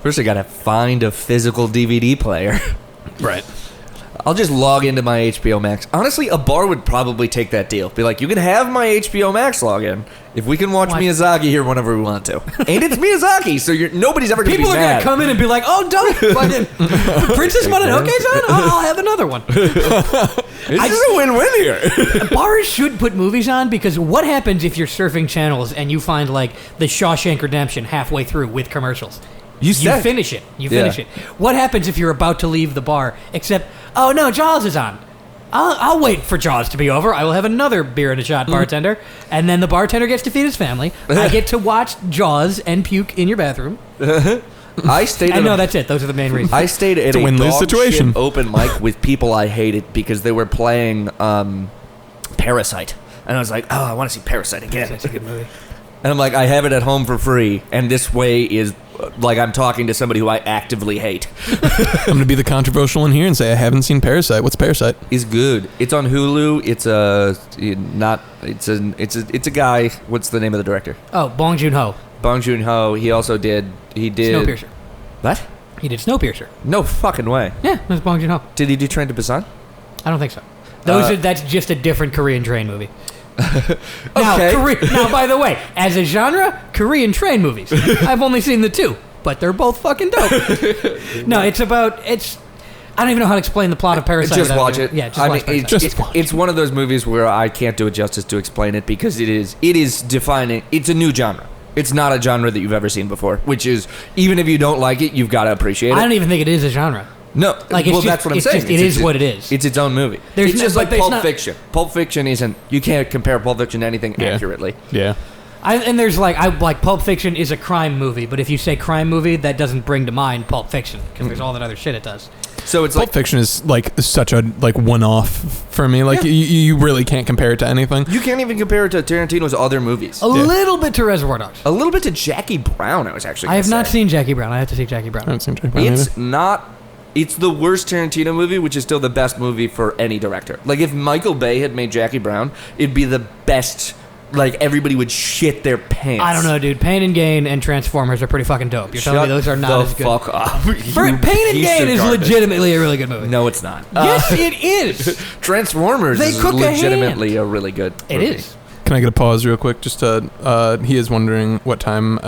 First, I gotta find a physical DVD player. Right. I'll just log into my HBO Max. Honestly, a bar would probably take that deal. Be like, you can have my HBO Max login if we can watch What? Miyazaki here whenever we want to. And it's Miyazaki, so nobody's ever gonna People be are mad. going to come in and be like, oh, don't. Fucking Princess Mononoke's on? I'll have another one. This is a win-win here. Bars should put movies on, because what happens if you're surfing channels and you find like The Shawshank Redemption halfway through with commercials? You finish it. You finish it. What happens if you're about to leave the bar, except, oh no, Jaws is on. I'll wait for Jaws to be over. I will have another beer and a shot, bartender. And then the bartender gets to feed his family. I get to watch Jaws and puke in your bathroom. I stayed. I know, that's it. Those are the main reasons. I stayed at a a win-lose dog situation. shit open mic with people I hated because they were playing Parasite, and I was like, oh, I want to see Parasite again. That's a good movie. And I'm like, I have it at home for free, and this way is like I'm talking to somebody who I actively hate. I'm going to be the controversial one here and say I haven't seen Parasite. What's Parasite? Is good. It's on Hulu. It's a guy. What's the name of the director? Oh, Bong Joon-ho. Bong Joon-ho. He did Snowpiercer. What? He did Snowpiercer. No fucking way. Yeah, that's Bong Joon-ho. Did he do Train to Busan? I don't think so. That's just a different Korean train movie. Okay. Now, by the way, as a genre, Korean train movies. I've only seen the two, but they're both fucking dope. No, I don't even know how to explain the plot of Parasite. Just without watch doing it. Yeah, just watch Parasite. It's one of those movies where I can't do it justice to explain it because it is defining. It's a new genre. It's not a genre that you've ever seen before, which is, even if you don't like it, you've got to appreciate it. I don't even think it is a genre. No, Like, well, it's that's what I'm it's saying. Just, it is what it is. It's its own movie. There's It's no- just but like there's Pulp not- Fiction. Pulp Fiction isn't. You can't compare Pulp Fiction to anything accurately. Yeah. And there's like Pulp Fiction is a crime movie, but if you say crime movie, that doesn't bring to mind Pulp Fiction because there's all that other shit it does. So it's Pulp like Fiction is like such a one-off for me. Like you really can't compare it to anything. you can't even compare it to Tarantino's other movies. A little bit to Reservoir Dogs. A little bit to Jackie Brown. I was actually. I have gonna not say. seen Jackie Brown. I have to see Jackie Brown. I haven't seen Jackie Brown It's either. not. It's the worst Tarantino movie, which is still the best movie for any director. Like, if Michael Bay had made Jackie Brown, it'd be the best. Like, everybody would shit their pants. I don't know, dude. Pain and Gain and Transformers are pretty fucking dope. You're telling me those are not as good. Fuck off. Pain and Gain is legitimately a really good movie. No, it's not. Yes, it is. Transformers They is cook a legitimately a really good It movie. is. Can I get a pause real quick? Just to, he is wondering what time.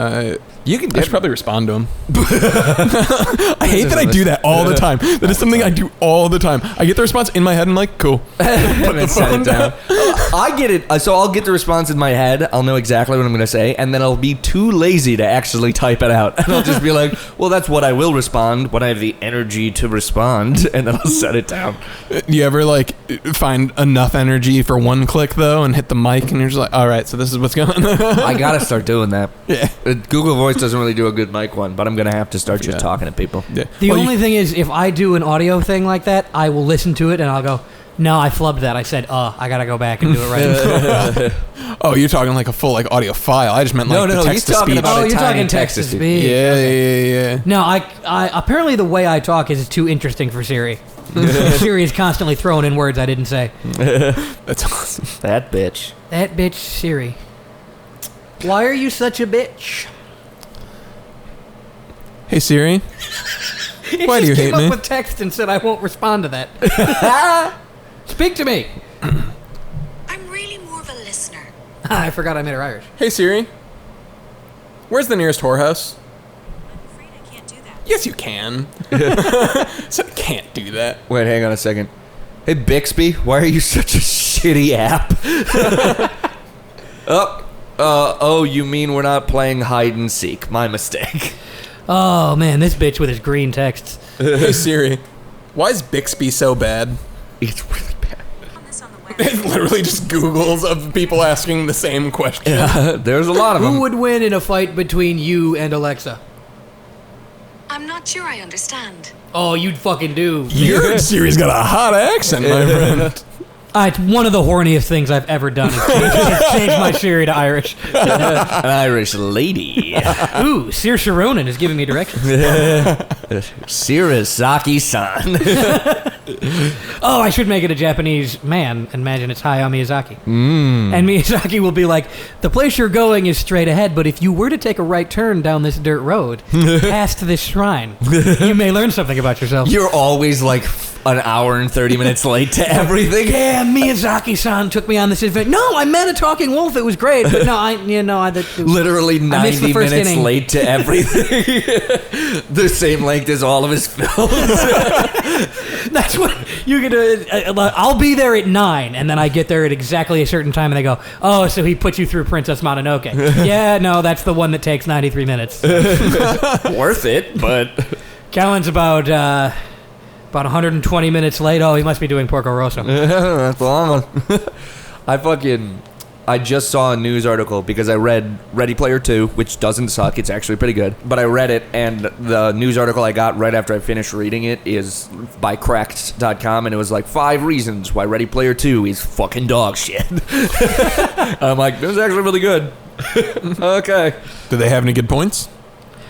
You can. I should probably respond to him. I hate that I do that all the time. That is something I do all the time. I get the response in my head and I'm like, cool. Put the phone down. I get it. So I'll get the response in my head. I'll know exactly what I'm going to say, and then I'll be too lazy to actually type it out. And I'll just be like, well, that's what I will respond when I have the energy to respond, and then I'll set it down. Do you ever like find enough energy for one click though and hit the mic and you're just like, all right, so this is what's going on? I got to start doing that. Yeah. Google Voice doesn't really do a good mic one, but I'm going to have to start just talking to people. Yeah. The Well, only thing is, if I do an audio thing like that, I will listen to it and I'll go, no, I flubbed that. I said, I gotta go back and do it right. Oh, you're talking like a full like audio file. I just meant like the he's text to talking speech. about Oh, a you're tiny talking text to speech. Yeah, yeah. No, I apparently the way I talk is too interesting for Siri. Siri is constantly throwing in words I didn't say. That's awesome. That bitch. That bitch Siri. Why are you such a bitch? Hey Siri, It Why do just you came hate me? up with text and said I won't respond to that. Speak to me. I'm really more of a listener. I forgot I made her Irish. hey Siri, Where's the nearest whorehouse? I'm afraid I can't do that. Yes, you can. So I can't do that. Wait, hang on a second. Hey, Bixby, why are you such a shitty app? Oh, you mean we're not playing hide and seek? My mistake. Oh, man, this bitch with his green texts. Hey, Siri, why is Bixby so bad? It's really bad. On this on the web. It's literally just Googles of people asking the same question. Yeah, there's a lot of them. Who would win in a fight between you and Alexa? I'm not sure I understand. Oh, you'd fucking do. Your Siri's got a hot accent, my friend. It's one of the horniest things I've ever done. It's changed my Siri to Irish. An Irish lady. Ooh, Sir Sharonan is giving me directions. Sirasaki-san. Oh, I should make it a Japanese man. Imagine it's Hayao Miyazaki. And Miyazaki will be like, the place you're going is straight ahead, but if you were to take a right turn down this dirt road, past this shrine, you may learn something about yourself. You're always like an hour and 30 minutes late to everything. Yeah, Miyazaki-san took me on this adventure. No, I met a talking wolf. It was great, but no, Literally I missed the 90 first minutes inning. late to everything. The same length as all of his films. That's what you get to. I'll be there at 9, and then I get there at exactly a certain time, and they go, "Oh, so he put you through Princess Mononoke?" Yeah, no, that's the one that takes 93 minutes. Worth it, but Callan's about 120 minutes late. Oh, he must be doing Porco Rosso. that's the long one. I just saw a news article because I read Ready Player 2, which doesn't suck. It's actually pretty good. But I read it, and the news article I got right after I finished reading it is by Cracked.com, and it was like 5 reasons why Ready Player 2 is fucking dog shit. I'm like, this is actually really good. Okay. Do they have any good points?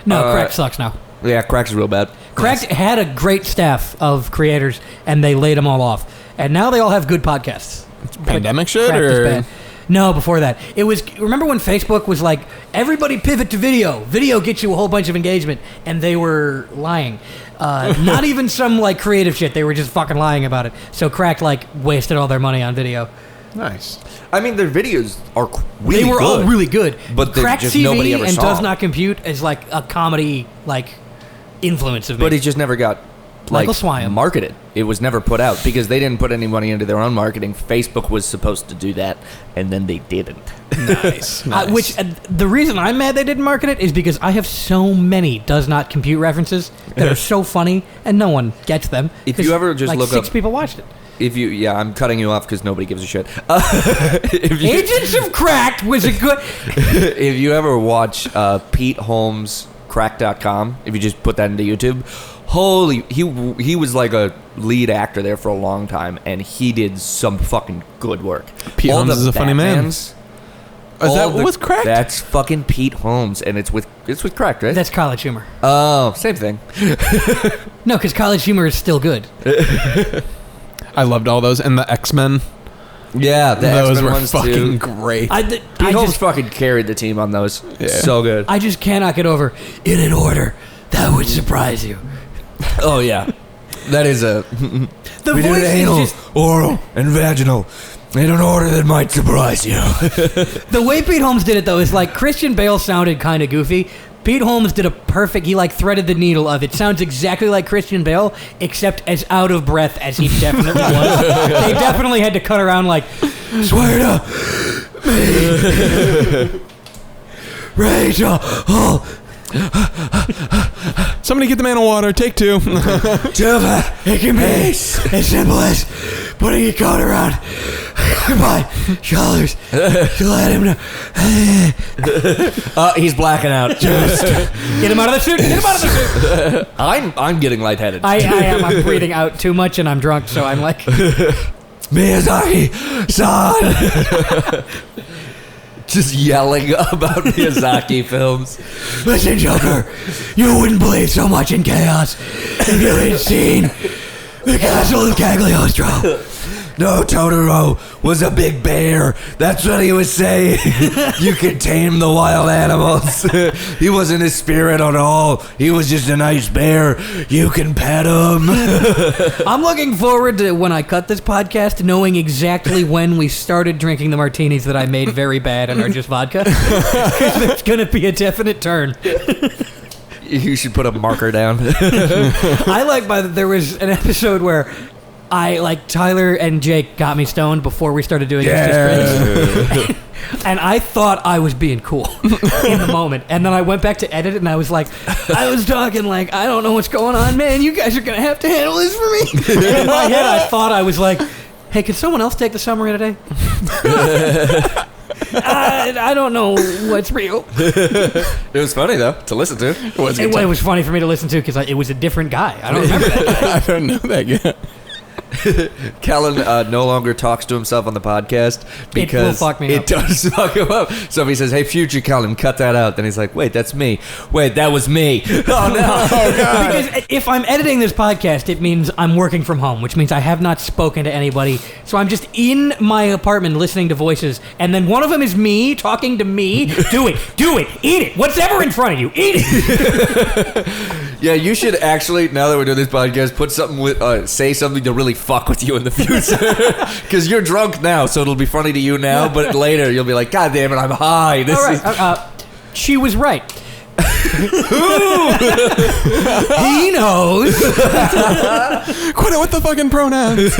No, Cracked sucks now. Yeah, Cracked is real bad. Cracked had a great staff of creators, and they laid them all off. And now they all have good podcasts. Pandemic shit, Cracked is or bad. No, before that. It was, remember when Facebook was like, everybody pivot to video. Video gets you a whole bunch of engagement. And they were lying. Not even some like creative shit. They were just fucking lying about it. So Cracked like wasted all their money on video. nice? I mean, their videos are really They were good. all really good. But they Cracked just TV nobody ever and saw Does them. Not Compute is like a comedy like influence of me. But he just never got Michael Swayam. marketed. It was never put out because they didn't put any money into their own marketing. Facebook was supposed to do that, and then they didn't. Nice. Which the reason I'm mad they didn't market it is because I have so many Does Not Compute references that are so funny and no one gets them. If 'Cause, you ever just like look 6 up- people watched it. I'm cutting you off because nobody gives a shit. If you, Agents of Cracked was a good. if you ever watch Pete Holmes' Crack.com, if you just put that into YouTube, he was like a lead actor there for a long time, and he did some fucking good work. Pete Holmes is a funny man. Batmans, Is that all the- with Cracked? That's fucking Pete Holmes, and it's with Cracked, right? That's College Humor. Oh, same thing. No, because College Humor is still good. I loved all those, and the X-Men. Yeah, the Those X-Men were ones fucking too. great. Pete Holmes fucking carried the team on those. Yeah. So good. I just cannot get over in an order that would surprise you. Oh yeah, that is a. The We voice did is anal, just oral, and vaginal in an order that might surprise you. the way Pete Holmes did it though is like Christian Bale sounded kind of goofy. Pete Holmes did a perfect. He like threaded the needle of it. Sounds exactly like Christian Bale, except as out of breath as he definitely was. They definitely had to cut around like, swear to me, Rachel. Oh, Somebody get the man of water. Take 2. Java, it can be as simple as putting your coat around my shoulders to let him know. He's blacking out. Just get him out of the suit. Get him out of the suit. I'm getting lightheaded. I am. I'm breathing out too much, and I'm drunk, so I'm like, Miyazaki-san. Just yelling about Miyazaki films. listen, Joker, you wouldn't believe so much in chaos if you had seen the Castle of Cagliostro. no, Totoro was a big bear. That's what he was saying. You can tame the wild animals. He wasn't a spirit at all. He was just a nice bear. You can pet him. I'm looking forward to when I cut this podcast, knowing exactly when we started drinking the martinis that I made very bad and are just vodka. There's going to be a definite turn. You should put a marker down. There was an episode where Tyler and Jake got me stoned before we started doing It's Just Crits. And I thought I was being cool in the moment. And then I went back to edit it and I was like, I was talking like, I don't know what's going on, man. You guys are going to have to handle this for me. And in my head, I thought I was like, hey, can someone else take the summary today? I don't know what's real. It was funny, though, to listen to. It was funny for me to listen to because it was a different guy. I don't remember that guy. I don't know that guy. Callan no longer talks to himself on the podcast because it will fuck me up. It does fuck him up. So if he says, hey, future Callan, cut that out, then he's like, wait, that's me. Wait, that was me. Oh, no. Because if I'm editing this podcast, it means I'm working from home, which means I have not spoken to anybody. So I'm just in my apartment listening to voices, and then one of them is me talking to me. Do it, eat it. Whatever in front of you, eat it. Yeah, you should actually, now that we're doing this podcast, put something with, say something to really fuck with you in the future. Because you're drunk now, so it'll be funny to you now, but later you'll be like, God damn it, I'm high. All right, she was right. He knows. Quit it with the fucking pronouns.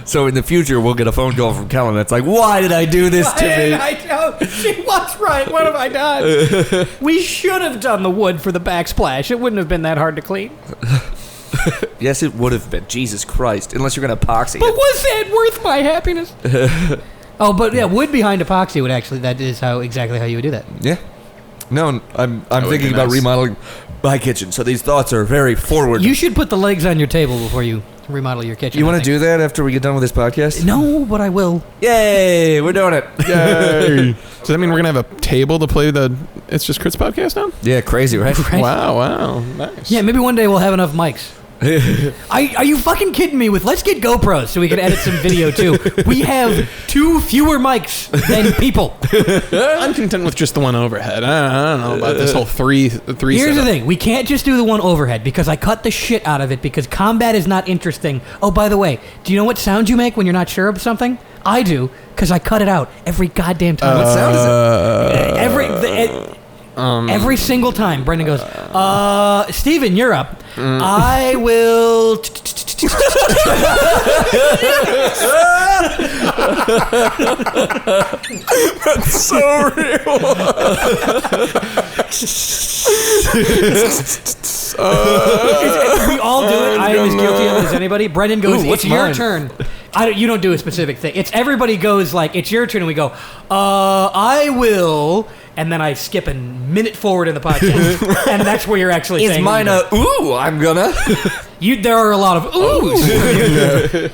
So in the future, we'll get a phone call from Callan that's like, why did I do this to me? I know. She was right. What have I done? We should have done the wood for the backsplash. It wouldn't have been that hard to clean. Yes, it would have been. Jesus Christ. Unless you're going to epoxy But it. was that worth my happiness? Oh, but yeah, wood behind epoxy would actually, that is exactly how you would do that. Yeah. No, I'm would thinking be about nice. remodeling my kitchen, so these thoughts are very forward. You should put the legs on your table before you remodel your kitchen. You want I to think. do that after we get done with this podcast? No, but I will. Yay, we're doing it. Yay. Does that mean we're going to have a table to play the It's Just Crits podcast on? Yeah, crazy, right? Right? Wow. Nice. Yeah, maybe one day we'll have enough mics. Are you fucking kidding me with let's get GoPros so we can edit some video too. We have 2 fewer mics than people. I'm content with just the one overhead. I don't know about this whole three Here's the thing. We can't just do the one overhead because I cut the shit out of it because combat is not interesting. Oh, by the way, do you know what sound you make when you're not sure of something? I do because I cut it out every goddamn time. What sound is it? Every single time, Brendan goes, Steven, you're up. I will... That's so real. We all do it. I am as guilty of it as anybody. Brendan goes, Ooh, what's it's your mine? turn. You don't do a specific thing. It's everybody goes like, it's your turn, and we go, I will... And then I skip a minute forward in the podcast, and that's where you're actually saying... Is mine ooh, I'm gonna... There are a lot of oohs.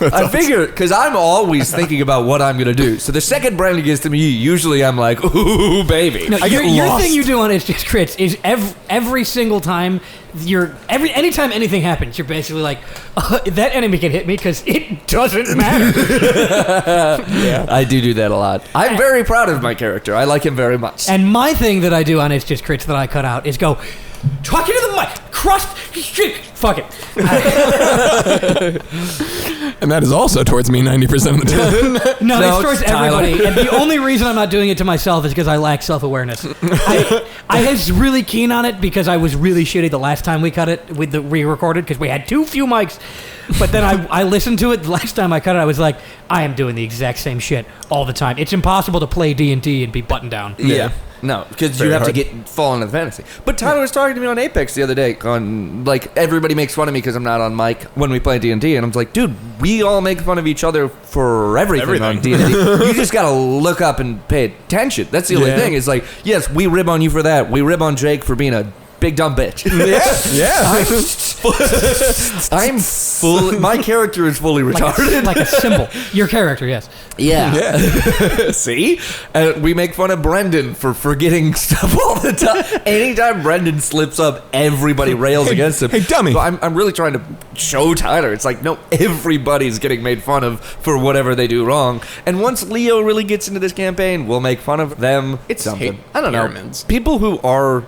I figure, because I'm always thinking about what I'm going to do. So the second Brandon gets to me, usually I'm like, ooh, baby. No, I get your lost. thing you do on It's Just Crits is every single time anytime anything happens, you're basically like, that enemy can hit me because it doesn't matter. Yeah. I do that a lot. I'm very proud of my character. I like him very much. And my thing that I do on It's Just Crits that I cut out is go, talk into the mic, crust, shit, fuck it. And that is also towards me 90% of the time. No, No, it's towards it's Tyler. everybody. And the only reason I'm not doing it to myself is because I lack self-awareness. I was really keen on it because I was really shitty the last time we cut it, with the re-recorded, because we had too few mics. But then I listened to it the last time I cut it. I was like, I am doing the exact same shit all the time. It's impossible to play D&D and be buttoned down. Yeah. No, because you Very have hard. to fall into the fantasy. But Tyler was talking to me on Apex the other day. On like everybody makes fun of me because I'm not on mic when we play D&D, and I'm like, dude, we all make fun of each other for everything. On D&D. You just gotta look up and pay attention. That's the only Yeah. thing. It's like, yes, we rib on you for that. We rib on Jake for being a big dumb bitch. Yeah. I'm full. My character is fully retarded. Like a symbol. Your character, yes. Yeah. See? We make fun of Brendan for forgetting stuff all the time. Anytime Brendan slips up, everybody rails against him. Hey, dummy. So I'm really trying to show Tyler. It's like, no, everybody's getting made fun of for whatever they do wrong. And once Leo really gets into this campaign, we'll make fun of them. It's something. I don't know. pyramids. People who are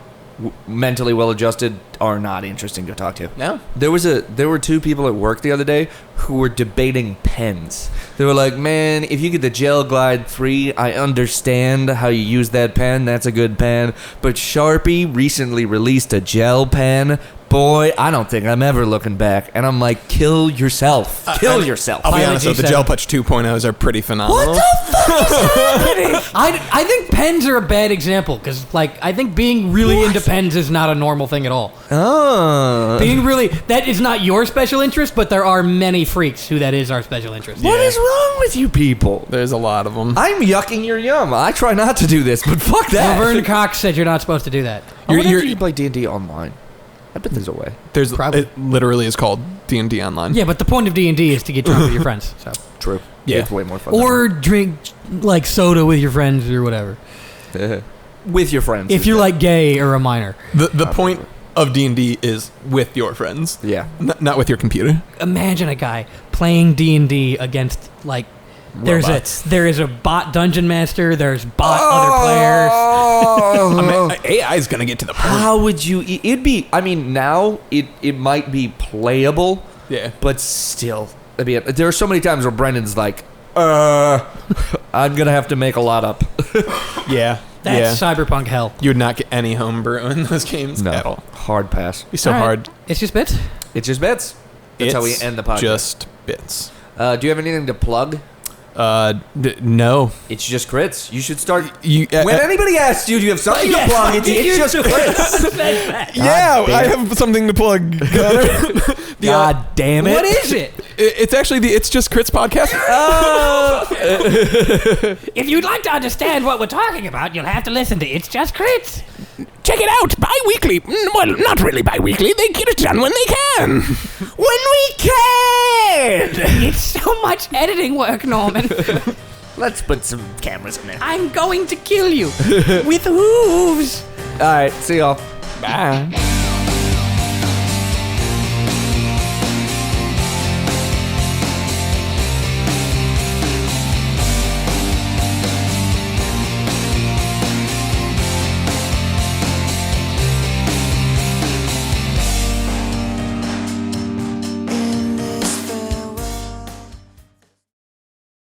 mentally well-adjusted are not interesting to talk to. No. There were two people at work the other day who were debating pens. They were like, man, if you get the Gel Glide 3, I understand how you use that pen. That's a good pen. But Sharpie recently released a gel pen. Boy, I don't think I'm ever looking back. And I'm like, kill yourself. Kill yourself. I'll be Pilot honest, though, the G7. Gel Punch 2.0s are pretty phenomenal. What the fuck is happening? I think pens are a bad example because, like, I think being really into pens is not a normal thing at all. Oh. Being really, that is not your special interest, but there are many freaks who that is our special interest. What is wrong with you people? There's a lot of them. I'm yucking your yum. I try not to do this, but fuck that. Laverne Cox said you're not supposed to do that. I wonder if you play D&D online. I bet there's a way. There's Probably. It literally is called D&D Online. Yeah, but the point of D&D is to get drunk with your friends. So. True. Yeah. It's way more fun. Or drink, like, soda with your friends or whatever. With your friends. If you're, like, gay or a minor. The point of D&D is with your friends. Yeah. Not with your computer. Imagine a guy playing D&D against, like, Robots. there is a bot dungeon master, there's bot other players. I mean, AI is going to get to the point. How would you... It'd be... I mean, now it might be playable. Yeah. But still... I mean, there are so many times where Brendan's like, I'm going to have to make a lot up. Yeah. That's cyberpunk hell. You would not get any homebrew in those games at all. Hard pass. Be so All right. hard. It's just bits. It's just bits. That's how we It's end the podcast. Just bits. Do you have anything to plug? No. It's just crits. You should start... You, when anybody asks you, do you have something to plug? It's just crits. yeah, I have something to plug. God damn it. What is it? It's actually the It's Just Crits podcast. If you'd like to understand what we're talking about, you'll have to listen to It's Just Crits. Check it out. Bi-weekly. Well, not really bi-weekly. They get it done when they can. When we can! It's so much editing work, Norman. Let's put some cameras in there. I'm going to kill you with hooves. All right, see y'all. Bye.